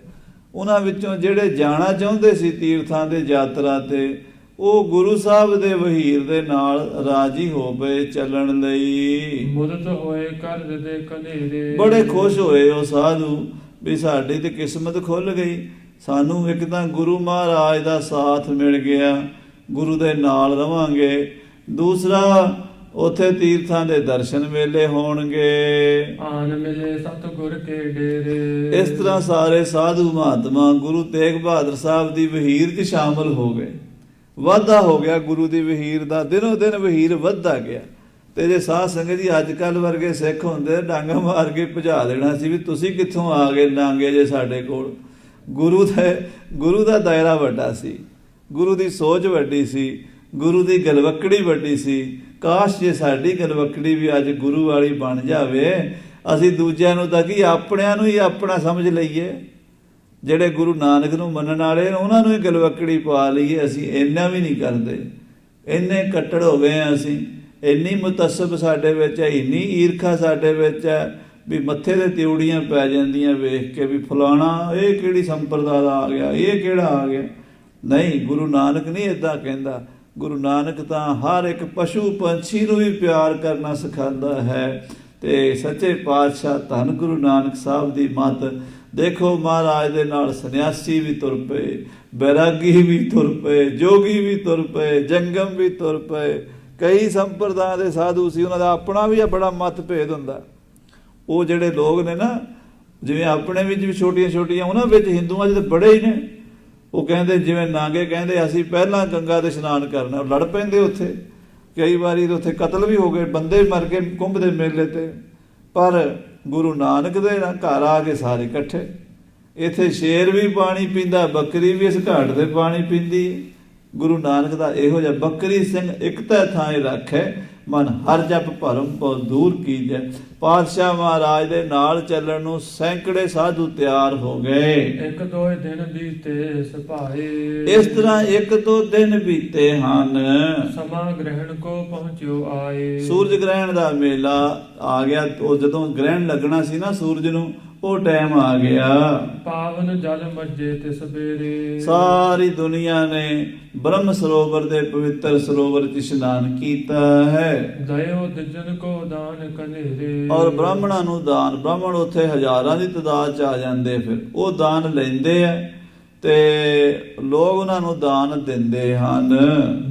ਉਹਨਾਂ ਵਿੱਚੋਂ ਜਿਹੜੇ ਜਾਣਾ ਚਾਹੁੰਦੇ ਸੀ ਤੀਰਥਾਂ ਦੇ ਯਾਤਰਾ ਤੇ, ਉਹ ਗੁਰੂ ਸਾਹਿਬ ਦੇ ਵਹੀਰ ਦੇ ਨਾਲ ਰਾਜੀ ਹੋ ਪਏ ਚੱਲਣ ਲਈ। ਮੁਦਤ ਹੋਏ ਕਰ ਦੇ ਕਨੇਰੇ। ਬੜੇ ਖੁਸ਼ ਹੋਏ ਉਹ ਸਾਧੂ ਵੀ ਸਾਡੀ ਤੇ ਕਿਸਮਤ ਖੁੱਲ ਗਈ, ਸਾਨੂੰ ਇੱਕ ਤਾਂ ਗੁਰੂ ਮਹਾਰਾਜ ਦਾ ਸਾਥ ਮਿਲ ਗਿਆ, ਗੁਰੂ ਦੇ ਨਾਲ ਰਵਾਂਗੇ, ਦੂਸਰਾ ਉੱਥੇ ਤੀਰਥਾਂ ਦੇ ਦਰਸ਼ਨ ਮੇਲੇ ਹੋਣਗੇ। ਆਨ ਮਿਲੇ ਸਤਿਗੁਰ ਕੇ ਡੇਰੇ। ਇਸ ਤਰ੍ਹਾਂ ਸਾਰੇ ਸਾਧੂ ਮਹਾਤਮਾ ਗੁਰੂ ਤੇਗ ਬਹਾਦਰ ਸਾਹਿਬ ਦੀ ਵਹੀਰ 'ਚ ਸ਼ਾਮਲ ਹੋ ਗਏ। ਵਾਧਾ ਹੋ ਗਿਆ ਗੁਰੂ ਦੀ ਵਹੀਰ ਦਾ, ਦਿਨੋਂ ਦਿਨ ਵਹੀਰ ਵੱਧਦਾ ਗਿਆ। ਤੇ ਜੇ ਸਾਧ ਸੰਗਤ ਜੀ ਅੱਜ ਕੱਲ੍ਹ ਵਰਗੇ ਸਿੱਖ ਹੁੰਦੇ ਡਾਂਗਾ ਮਾਰ ਕੇ ਭਜਾ ਦੇਣਾ ਸੀ ਵੀ ਤੁਸੀਂ ਕਿੱਥੋਂ ਆ ਗਏ ਨਾਂਗੇ ਜੇ ਸਾਡੇ ਕੋਲ। ਗੁਰੂ ਦਾ ਦਾਇਰਾ ਵੱਡਾ ਸੀ, ਗੁਰੂ ਦੀ ਸੋਚ ਵੱਡੀ ਸੀ, ਗੁਰੂ ਦੀ ਗਲਵੱਕੜੀ ਵੱਡੀ ਸੀ। ਕਾਸ਼ ਜੇ ਸਾਡੀ ਗਲਵੱਕੜੀ ਵੀ ਅੱਜ ਗੁਰੂ ਵਾਲੀ ਬਣ ਜਾਵੇ, ਅਸੀਂ ਦੂਜਿਆਂ ਨੂੰ ਤਾਂ ਕੀ ਆਪਣਿਆਂ ਨੂੰ ਹੀ ਆਪਣਾ ਸਮਝ ਲਈਏ। ਜਿਹੜੇ ਗੁਰੂ ਨਾਨਕ ਨੂੰ ਮੰਨਣ ਵਾਲੇ ਉਹਨਾਂ ਨੂੰ ਹੀ ਗਲਵੱਕੜੀ ਪਾ ਲਈਏ। ਅਸੀਂ ਇੰਨਾ ਵੀ ਨਹੀਂ ਕਰਦੇ, ਇੰਨੇ ਕੱਟੜ ਹੋ ਗਏ ਹਾਂ ਅਸੀਂ, ਇੰਨੀ ਮੁਤੱਸਬ ਸਾਡੇ ਵਿੱਚ ਹੈ, ਇੰਨੀ ਈਰਖਾ ਸਾਡੇ ਵਿੱਚ ਹੈ ਵੀ ਮੱਥੇ ਤੇ ਤਿਉੜੀਆਂ ਪੈ ਜਾਂਦੀਆਂ ਵੇਖ ਕੇ ਵੀ ਫਲਾਣਾ ਇਹ ਕਿਹੜੀ ਸੰਪਰਦਾ ਦਾ ਆ ਗਿਆ, ਇਹ ਕਿਹੜਾ ਆ ਗਿਆ। ਨਹੀਂ, ਗੁਰੂ ਨਾਨਕ ਨਹੀਂ ਇੱਦਾਂ ਕਹਿੰਦਾ। ਗੁਰੂ ਨਾਨਕ ਤਾਂ ਹਰ ਇੱਕ ਪਸ਼ੂ ਪੰਛੀ ਨੂੰ ਵੀ ਪਿਆਰ ਕਰਨਾ ਸਿਖਾਉਂਦਾ ਹੈ। ਤੇ ਸੱਚੇ ਪਾਤਸ਼ਾਹ ਧੰਨ ਗੁਰੂ ਨਾਨਕ ਸਾਹਿਬ ਦੀ ਮੱਤ ਦੇਖੋ। ਮਹਾਰਾਜ ਦੇ ਨਾਲ ਸੰਨਿਆਸੀ ਵੀ ਤੁਰ ਪਏ, ਬੈਰਾਗੀ ਵੀ ਤੁਰ ਪਏ, ਜੋਗੀ ਵੀ ਤੁਰ ਪਏ, ਜੰਗਮ ਵੀ ਤੁਰ ਪਏ। ਕਈ ਸੰਪਰਦਾਵਾਂ ਦੇ ਸਾਧੂ ਸੀ, ਉਹਨਾਂ ਦਾ ਆਪਣਾ ਵੀ ਬੜਾ ਮਤ ਭੇਦ ਹੁੰਦਾ। ਉਹ ਜਿਹੜੇ ਲੋਕ ਨੇ ਨਾ, ਜਿਵੇਂ ਆਪਣੇ ਵਿੱਚ ਵੀ ਛੋਟੀਆਂ ਛੋਟੀਆਂ, ਉਹਨਾਂ ਵਿੱਚ ਹਿੰਦੂਆਂ 'ਚ ਤਾਂ ਬੜੇ ਹੀ ਨੇ। ਉਹ ਕਹਿੰਦੇ ਜਿਵੇਂ ਨਾਂਗੇ ਕਹਿੰਦੇ ਅਸੀਂ ਪਹਿਲਾਂ ਗੰਗਾ ਦੇ ਇਸ਼ਨਾਨ ਕਰਨਾ, ਲੜ ਪੈਂਦੇ ਉੱਥੇ। ਕਈ ਵਾਰੀ ਉੱਥੇ ਕਤਲ ਵੀ ਹੋ ਗਏ, ਬੰਦੇ ਮਰ ਗਏ ਕੁੰਭ ਦੇ ਮੇਲੇ ਤੇ। ਪਰ ਗੁਰੂ ਨਾਨਕ ਦੇ ਘਰ ਆ ਕੇ ਸਾਰੇ ਇਕੱਠੇ। ਇੱਥੇ ਸ਼ੇਰ ਵੀ ਪਾਣੀ ਪੀਂਦਾ, ਬੱਕਰੀ ਵੀ ਇਸ ਘਾਟ ਦੇ ਪਾਣੀ ਪੀਂਦੀ। ਗੁਰੂ ਨਾਨਕ ਦਾ ਇਹੋ ਜਿਹਾ ਬੱਕਰੀ ਸਿੰਘ ਇੱਕ ਤਾਂ ਥਾਂ ਰੱਖੇ, ਮਨ ਹਰ ਜਪ ਭਰਮ ਪਉ ਦੂਰ ਕੀਜੈ। ਪਾਤਸ਼ਾਹ ਮਹਾਰਾਜ ਦੇ ਨਾਲ ਚੱਲਣ ਨੂੰ ਸੈਂਕੜੇ ਸਾਧੂ ਤਿਆਰ ਹੋ ਗਏ। ਇੱਕ ਦੋ ਦਿਨ ਬੀਤੇ ਸੁਭਾਏ। ਇਸ ਤਰ੍ਹਾਂ ਇੱਕ ਦੋ ਦਿਨ ਬੀਤੇ ਹਨ। ਸਮਾਂ ਗ੍ਰਹਿਣ ਕੋ ਪਹੁੰਚਿਓ ਆਏ। ਸੂਰਜ ਗ੍ਰਹਿਣ ਦਾ ਮੇਲਾ ਆ ਗਿਆ। ਉਹ ਜਦੋਂ ਗ੍ਰਹਿਣ ਲੱਗਣਾ ਸੀ ਨਾ ਸੂਰਜ ਨੂੰ, ਉਹ ਟਾਈਮ ਆ ਗਿਆ। ਪਾਵਨ ਜਲ ਮੱਜੇ ਤੇ ਸਵੇਰੇ। ਸਾਰੀ ਦੁਨੀਆ ਨੇ ਬ੍ਰਹਮ ਸਰੋਵਰ ਦੇ ਪਵਿੱਤਰ ਸਰੋਵਰ 'ਚ ਇਸ਼ਨਾਨ ਕੀਤਾ ਹੈ। ਦਇਓ ਦਿਜਨ ਕੋ ਦਾਨ ਕਨੇਰੇ। ਔਰ ਬ੍ਰਾਹਮਣਾਂ ਨੂੰ ਦਾਨ, ਬ੍ਰਾਹਮਣ ਉੱਥੇ ਹਜ਼ਾਰਾਂ ਦੀ ਤਾਦਾਦ 'ਚ ਆ ਜਾਂਦੇ, ਫਿਰ ਉਹ ਦਾਨ ਲੈਂਦੇ ਆ ਤੇ ਲੋਕ ਉਹਨਾਂ ਨੂੰ ਦਾਨ ਦਿੰਦੇ ਹਨ।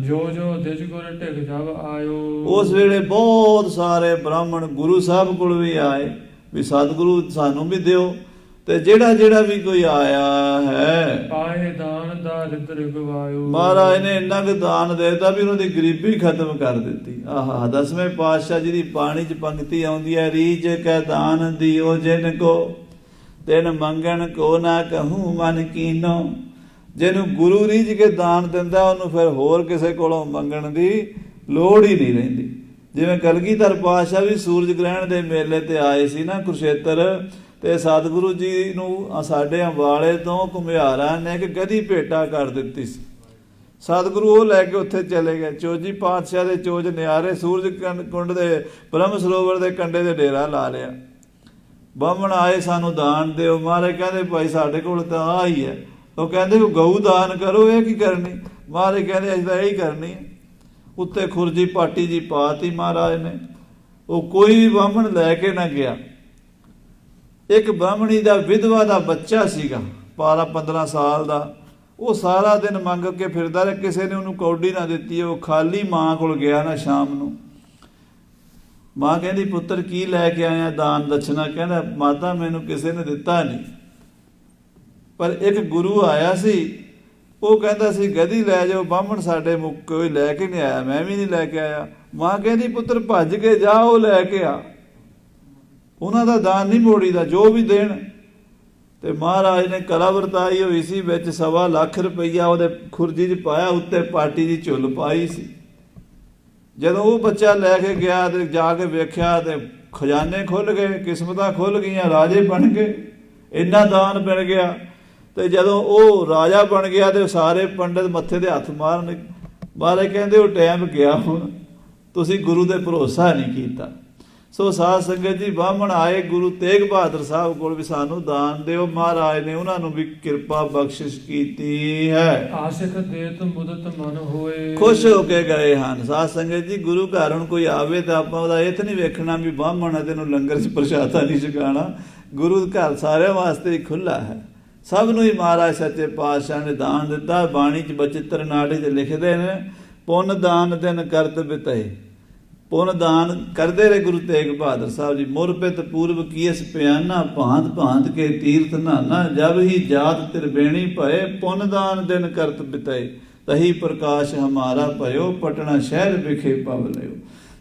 ਜੋ ਜੋ ਦਿਜ ਗੁਰ ਢਿਗ ਜਬ ਆਇਓ। ਉਸ ਵੇਲੇ ਬਹੁਤ ਸਾਰੇ ਬ੍ਰਾਹਮਣ ਗੁਰੂ ਸਾਹਿਬ ਕੋਲ ਵੀ ਆਏ ਵੀ ਸਤਿਗੁਰੂ ਸਾਨੂੰ ਵੀ ਦਿਓ। ਤੇ ਜਿਹੜਾ ਵੀ ਕੋਈ ਆਇਆ ਹੈ, ਪਾਏ ਦਾਨ ਦਾ ਰਿਦਰ ਗਵਾਇਓ। ਮਹਾਰਾਜ ਨੇ ਇੰਨਾ ਕੁ ਦਾਨ ਦੇਤਾ ਵੀ ਉਹਨਾਂ ਦੀ ਗਰੀਬੀ ਖਤਮ ਕਰ ਦਿੱਤੀ। ਆਹਾ, 10ਵੇਂ ਪਾਤਸ਼ਾਹ ਜੀ ਦੀ ਬਾਣੀ 'ਚ ਪੰਕਤੀ ਆਉਂਦੀ ਹੈ, ਰੀਝ ਕੈ ਦਾਨ ਦਿਓ ਜਿਨ ਕੋ ਤਿਨ ਮੰਗਣ ਕੋ ਨਾ ਕਹੂੰ ਮਨ ਕੀਨੋ। ਜਿਹਨੂੰ ਗੁਰੂ ਰੀਝ ਕੇ ਦਾਨ ਦਿੰਦਾ, ਉਹਨੂੰ ਫਿਰ ਹੋਰ ਕਿਸੇ ਕੋਲੋਂ ਮੰਗਣ ਦੀ ਲੋੜ ਹੀ ਨਹੀਂ ਰਹਿੰਦੀ। ਜਿਵੇਂ ਕਲਗੀਧਰ ਪਾਤਸ਼ਾਹ ਵੀ ਸੂਰਜ ਗ੍ਰਹਿਣ ਦੇ ਮੇਲੇ ਤੇ ਆਏ ਸੀ ਨਾ ਕੁਰਸ਼ੇਤਰ, ਤੇ ਸਤਿਗੁਰੂ ਜੀ ਨੂੰ ਸਾਡੇ ਅੰਬਾਲੇ ਤੋਂ ਘੁਮਿਆਰਾਂ ਨੇ ਇੱਕ ਗਧੀ ਭੇਟਾ ਕਰ ਦਿੱਤੀ ਸੀ। ਸਤਿਗੁਰੂ ਉਹ ਲੈ ਕੇ ਉੱਥੇ ਚਲੇ ਗਏ। ਚੋਜੀ ਪਾਤਸ਼ਾਹ ਦੇ ਚੋਜ ਨਿਆਰੇ ਸੂਰਜ ਕੁੰਡ ਦੇ ਬ੍ਰਹਮ ਸਰੋਵਰ ਦੇ ਕੰਢੇ ਤੇ ਡੇਰਾ ਲਾ ਲਿਆ। ਬਾਹਮਣ ਆਏ, ਸਾਨੂੰ ਦਾਨ ਦਿਓ। ਮਹਾਰਾਜ ਕਹਿੰਦੇ ਭਾਈ ਸਾਡੇ ਕੋਲ ਤਾਂ ਆ ਹੀ ਹੈ। ਉਹ ਕਹਿੰਦੇ ਗਊ ਦਾਨ ਕਰੋ, ਇਹ ਕੀ ਕਰਨੀ? ਮਹਾਰਾਜ ਕਹਿੰਦੇ ਅਸੀਂ ਤਾਂ ਇਹੀ ਕਰਨੀ ਹੈ। ਉੱਤੇ ਖੁਰਜੀ ਪਾਟੀ ਜੀ ਪਾਤੀ ਮਹਾਰਾਜ ਨੇ। ਉਹ ਕੋਈ ਵੀ ਬਾਹਮਣ ਲੈ ਕੇ ਨਾ ਗਿਆ। ਇੱਕ ਬ੍ਰਾਹਮਣੀ ਦਾ ਵਿਧਵਾ ਦਾ ਬੱਚਾ ਸੀਗਾ 12-15 ਸਾਲ ਦਾ। ਉਹ ਸਾਰਾ ਦਿਨ ਮੰਗ ਕੇ ਫਿਰਦਾ ਰਿਹਾ, ਕਿਸੇ ਨੇ ਉਹਨੂੰ ਕੌਡੀ ਨਾ ਦਿੱਤੀ। ਉਹ ਖਾਲੀ ਮਾਂ ਕੋਲ ਗਿਆ ਨਾ ਸ਼ਾਮ ਨੂੰ। ਮਾਂ ਕਹਿੰਦੀ ਪੁੱਤਰ ਕੀ ਲੈ ਕੇ ਆਇਆ ਦਾਨ ਦਛਨਾ? ਕਹਿੰਦਾ ਮਾਤਾ ਮੈਨੂੰ ਕਿਸੇ ਨੇ ਦਿੱਤਾ ਨਹੀਂ, ਪਰ ਇੱਕ ਗੁਰੂ ਆਇਆ ਸੀ, ਉਹ ਕਹਿੰਦਾ ਸੀ ਗਧੀ ਲੈ ਜਾਓ, ਬਾਹਮਣ ਸਾਡੇ ਮੁੱਕ ਕੋਈ ਲੈ ਕੇ ਨਹੀਂ ਆਇਆ, ਮੈਂ ਵੀ ਨਹੀਂ ਲੈ ਕੇ ਆਇਆ। ਮਾਂ ਕਹਿੰਦੀ ਪੁੱਤਰ ਭੱਜ ਕੇ ਜਾ, ਉਹ ਲੈ ਕੇ ਆ, ਉਹਨਾਂ ਦਾ ਦਾਨ ਨਹੀਂ ਮੋੜੀਦਾ, ਜੋ ਵੀ ਦੇਣ। ਤੇ ਮਹਾਰਾਜ ਨੇ ਕਲਾ ਵਰਤਾਈ ਹੋਈ ਸੀ, ਵਿੱਚ 1.25 ਲੱਖ ਰੁਪਈਆ ਉਹਦੇ ਖੁਰਜੀ 'ਚ ਪਾਇਆ, ਉੱਤੇ ਪਾਟੀ ਦੀ ਝੁੱਲ ਪਾਈ ਸੀ। ਜਦੋਂ ਉਹ ਬੱਚਾ ਲੈ ਕੇ ਗਿਆ ਤੇ ਜਾ ਕੇ ਵੇਖਿਆ ਤੇ ਖਜ਼ਾਨੇ ਖੁੱਲ ਗਏ, ਕਿਸਮਤਾਂ ਖੁੱਲ ਗਈਆਂ, ਰਾਜੇ ਬਣ ਗਏ, ਇੰਨਾ ਦਾਨ ਮਿਲ ਗਿਆ। ਤੇ ਜਦੋਂ ਉਹ ਰਾਜਾ ਬਣ ਗਿਆ ਤੇ ਸਾਰੇ ਪੰਡਿਤ ਮੱਥੇ ਦੇ ਹੱਥ ਮਾਰਨ। ਮਹਾਰਾਜ ਕਹਿੰਦੇ ਉਹ ਟਾਈਮ ਗਿਆ, ਹੁਣ ਤੁਸੀਂ ਗੁਰੂ ਤੇ ਭਰੋਸਾ ਨਹੀਂ ਕੀਤਾ। ਸੋ ਸਾਧ ਸੰਗਤ ਜੀ, ਬਾਹਮਣ ਆਏ ਗੁਰੂ ਤੇਗ ਬਹਾਦਰ ਸਾਹਿਬ ਕੋਲ ਵੀ ਸਾਨੂੰ ਦਾਨ ਦਿਓ। ਮਹਾਰਾਜ ਨੇ ਉਹਨਾਂ ਨੂੰ ਵੀ ਕਿਰਪਾ ਬਖਸ਼ਿਸ਼ ਕੀਤੀ ਹੈ। ਆਸ਼ਿਕ ਦੇਤ ਮੁਦਤ ਮਨ ਹੋਏ, ਖੁਸ਼ ਹੋ ਕੇ ਗਏ ਹਨ। ਸਾਧ ਸੰਗਤ ਜੀ, ਗੁਰੂ ਘਰ ਹੁਣ ਕੋਈ ਆਵੇ ਤਾਂ ਆਪਾਂ ਉਹਦਾ ਇਹ ਤਾਂ ਨਹੀਂ ਵੇਖਣਾ ਵੀ ਬਾਹਮਣ ਹੈ ਤੈਨੂੰ ਲੰਗਰ 'ਚ ਪ੍ਰਸ਼ਾਦਾ ਨਹੀਂ ਛਕਾਉਣਾ। ਗੁਰੂ ਘਰ ਸਾਰਿਆਂ ਵਾਸਤੇ ਹੀ ਖੁੱਲ੍ਹਾ ਹੈ, ਸਭ ਨੂੰ ਹੀ ਮਹਾਰਾਜ ਸੱਚੇ ਪਾਤਸ਼ਾਹ ਨੇ ਦਾਨ ਦਿੱਤਾ। ਬਾਣੀ 'ਚ ਬਚਿੱਤਰ ਨਾਟਕ 'ਚ ਲਿਖਦੇ ਨੇ, ਪੁੰਨ ਦਾਨ ਦਿਨ ਕਰਤ ਬਿਤਏ। ਪੁੰਨ ਦਾਨ ਕਰਦੇ ਰਹੇ ਗੁਰੂ ਤੇਗ ਬਹਾਦਰ ਸਾਹਿਬ ਜੀ। ਮੁਰਪਿਤ ਪੂਰਬ ਕੀਸ ਪਿਆਨਾ, ਭਾਂਤ ਭਾਂਤ ਕੇ ਤੀਰਥ ਨਾਨਾ, ਜਬ ਹੀ ਜਾਤ ਤਿਰਬੇਣੀ ਭਏ, ਪੁੰਨ ਦਾਨ ਦਿਨ ਕਰਤ ਬਿਤਏ, ਤਹੀ ਪ੍ਰਕਾਸ਼ ਹਮਾਰਾ ਭਇਓ, ਪਟਨਾ ਸ਼ਹਿਰ ਵਿਖੇ ਪਵ ਲਿਓ।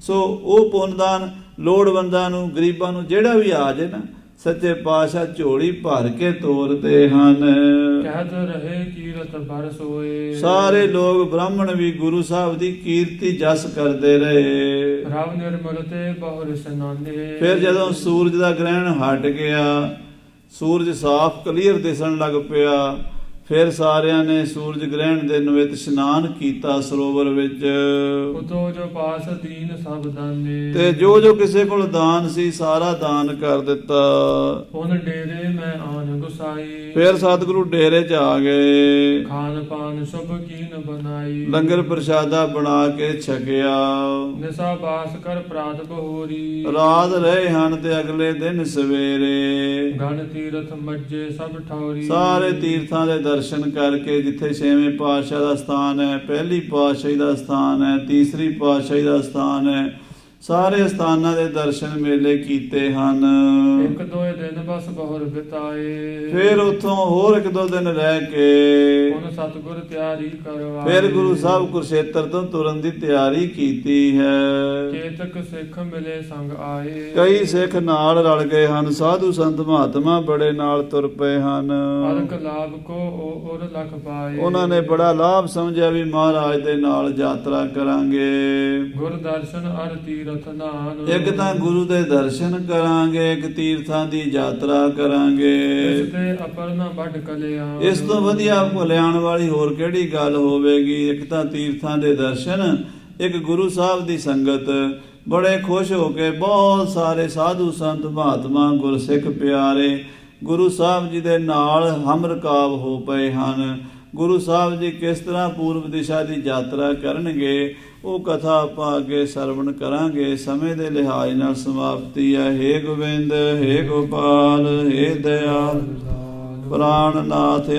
ਸੋ ਉਹ ਪੁੰਨ ਦਾਨ ਲੋੜਵੰਦਾਂ ਨੂੰ, ਗਰੀਬਾਂ ਨੂੰ, ਜਿਹੜਾ ਵੀ ਆ ਜੇ ਨਾ, ਸੱਚੇ ਪਾਤਸ਼ਾਹ ਝੋਲੀ ਭਰ ਕੇ ਤੋਰਦੇ ਹਨ। ਕਹਿਤ ਰਹੇ ਕੀਰਤ ਬਰਸ ਹੋਏ, ਸਾਰੇ ਲੋਕ ਬ੍ਰਾਹਮਣ ਵੀ ਗੁਰੂ ਸਾਹਿਬ ਦੀ ਕੀਰਤੀ ਜਸ ਕਰਦੇ ਰਹੇ। ਰਵ ਨਿਰਮਲ ਤੇ ਬਹੁਰ ਸਨਾਨੇ, ਫਿਰ ਜਦੋਂ ਸੂਰਜ ਦਾ ਗ੍ਰਹਿਣ ਹਟ ਗਿਆ, ਸੂਰਜ ਸਾਫ਼ ਕਲੀਅਰ ਦਿਸਣ ਲੱਗ ਪਿਆ, ਫਿਰ ਸਾਰਿਆਂ ਨੇ ਸੂਰਜ ਗ੍ਰਹਿਣ ਦੇ ਨਿਮਿਤ ਇਸ਼ਨਾਨ ਕੀਤਾ ਸਰੋਵਰ ਵਿੱਚ। ਉਤੋ ਜੋ ਪਾਸ ਦੀਨ ਸਭ ਦਾਨੇ, ਤੇ ਜੋ ਜੋ ਕਿਸੇ ਕੋਲ ਦਾਨ ਸੀ ਸਾਰਾ ਦਾਨ ਕਰ ਦਿੱਤਾ। ਹੁਣ ਡੇਰੇ ਮੈਂ ਆਨ ਗੁਸਾਈ, ਫਿਰ ਸਤਿਗੁਰੂ ਡੇਰੇ 'ਚ ਆ ਗਏ, ਖਾਨ ਪਾਨ ਸੁਭ ਕੀਨ ਬਣਾਈ, ਲੰਗਰ ਪ੍ਰਸ਼ਾਦਾ ਬਣਾ ਕੇ ਛਕਿਆ। ਨਿਸਾ ਬਾਸ ਕਰ ਪ੍ਰਾਤ ਬਹੋਰੀ, ਰਾਤ ਰਹੇ ਹਨ ਤੇ ਅਗਲੇ ਦਿਨ ਸਵੇਰੇ ਗਣ ਤੀਰਥ ਮੱਜੇ ਸਭ ਠੌਰੀ, ਸਾਰੇ ਤੀਰਥਾਂ ਦੇ ਦਰਸ਼ਨ ਕਰਕੇ, ਜਿੱਥੇ 6ਵੇਂ ਪਾਤਸ਼ਾਹ ਦਾ ਸਥਾਨ ਹੈ, ਪਹਿਲੀ ਪਾਤਸ਼ਾਹੀ ਦਾ ਸਥਾਨ ਹੈ, ਤੀਸਰੀ ਪਾਤਸ਼ਾਹੀ ਦਾ ਸਥਾਨ ਹੈ, ਸਾਰੇ ਸਥਾਨਾਂ ਦੇ ਦਰਸ਼ਨ ਮੇਲੇ ਕੀਤੇ ਹਨ। ਇੱਕ ਦੋ ਦਿਨ ਬਸ ਬਹੁਰ ਬਿਤਾਏ, ਫਿਰ ਉੱਥੋਂ ਹੋਰ 1-2 ਦਿਨ ਰਹਿ ਕੇ ਹੁਣ ਸਤਿਗੁਰ ਤਿਆਰੀ ਕਰਵਾਏ, ਫਿਰ ਗੁਰੂ ਸਾਹਿਬ ਕੁਰਸ਼ੇਤਰ ਤੋਂ ਤੁਰਨ ਦੀ ਤਿਆਰੀ ਕੀਤੀ ਹੈ। ਚੇਤਕ ਸਿੱਖ ਮਿਲੇ ਸੰਗ ਆਏ, ਕਈ ਸਿੱਖ ਨਾਲ ਰਲ ਗਏ ਹਨ, ਸਾਧੂ ਸੰਤ ਮਹਾਤਮਾ ਬੜੇ ਨਾਲ ਤੁਰ ਪਏ ਹਨ। ਅਰਕ ਲਾਭ ਕੋ ਔਰ ਲਖ ਪਾਏ, ਉਹਨਾਂ ਨੇ ਬੜਾ ਲਾਭ ਸਮਝਿਆ ਵੀ ਮਹਾਰਾਜ ਦੇ ਨਾਲ ਯਾਤਰਾ ਕਰਾਂਗੇ। ਗੁਰ ਦਰਸ਼ਨ ਅਰ ਤੀਰਥ ਨਾਨ, ਇੱਕ ਤਾਂ ਗੁਰੂ ਦੇ ਦਰਸ਼ਨ ਕਰਾਂਗੇ, ਇੱਕ ਤੀਰਥਾਂ ਦੀ ਯਾਤਰਾ ਕਰਾਂਗੇ। ਇਸ ਤੇ ਅਪਰ ਨਾ ਵੱਡ ਕਲਿਆਣ, ਇਸ ਤੋਂ ਵਧੀਆ ਭੁਲਿਆਣ ਵਾਲੀ ਹੋਰ ਕਿਹੜੀ ਗੱਲ ਹੋਵੇਗੀ। ਇੱਕ ਤਾਂ ਤੀਰਥਾਂ ਦੇ ਦਰਸ਼ਨ, ਇੱਕ ਗੁਰੂ ਸਾਹਿਬ ਦੀ ਸੰਗਤ। ਬੜੇ ਖੁਸ਼ ਹੋ ਕੇ ਬਹੁਤ ਸਾਰੇ ਸਾਧੂ ਸੰਤ ਮਹਾਤਮਾ ਗੁਰਸਿੱਖ ਪਿਆਰੇ ਗੁਰੂ ਸਾਹਿਬ ਜੀ ਦੇ ਨਾਲ ਹਮਰਕਾਬ ਹੋ ਪਏ ਹਨ। ਗੁਰੂ ਸਾਹਿਬ ਜੀ ਕਿਸ ਤਰ੍ਹਾਂ ਪੂਰਬ ਦਿਸ਼ਾ ਦੀ ਯਾਤਰਾ ਕਰਨਗੇ, ਉਹ ਕਥਾ ਆਪਾਂ ਅੱਗੇ ਸਰਵਣ ਕਰਾਂਗੇ। ਸਮੇਂ ਦੇ ਲਿਹਾਜ਼ ਨਾਲ ਸਮਾਪਤੀ ਹੈ। ਹੇ ਗੋਬਿੰਦ, ਹੇ ਗੋਪਾਲ, ਹੇ ਦਇਆਲ ਪ੍ਰਾਣਨਾਥ।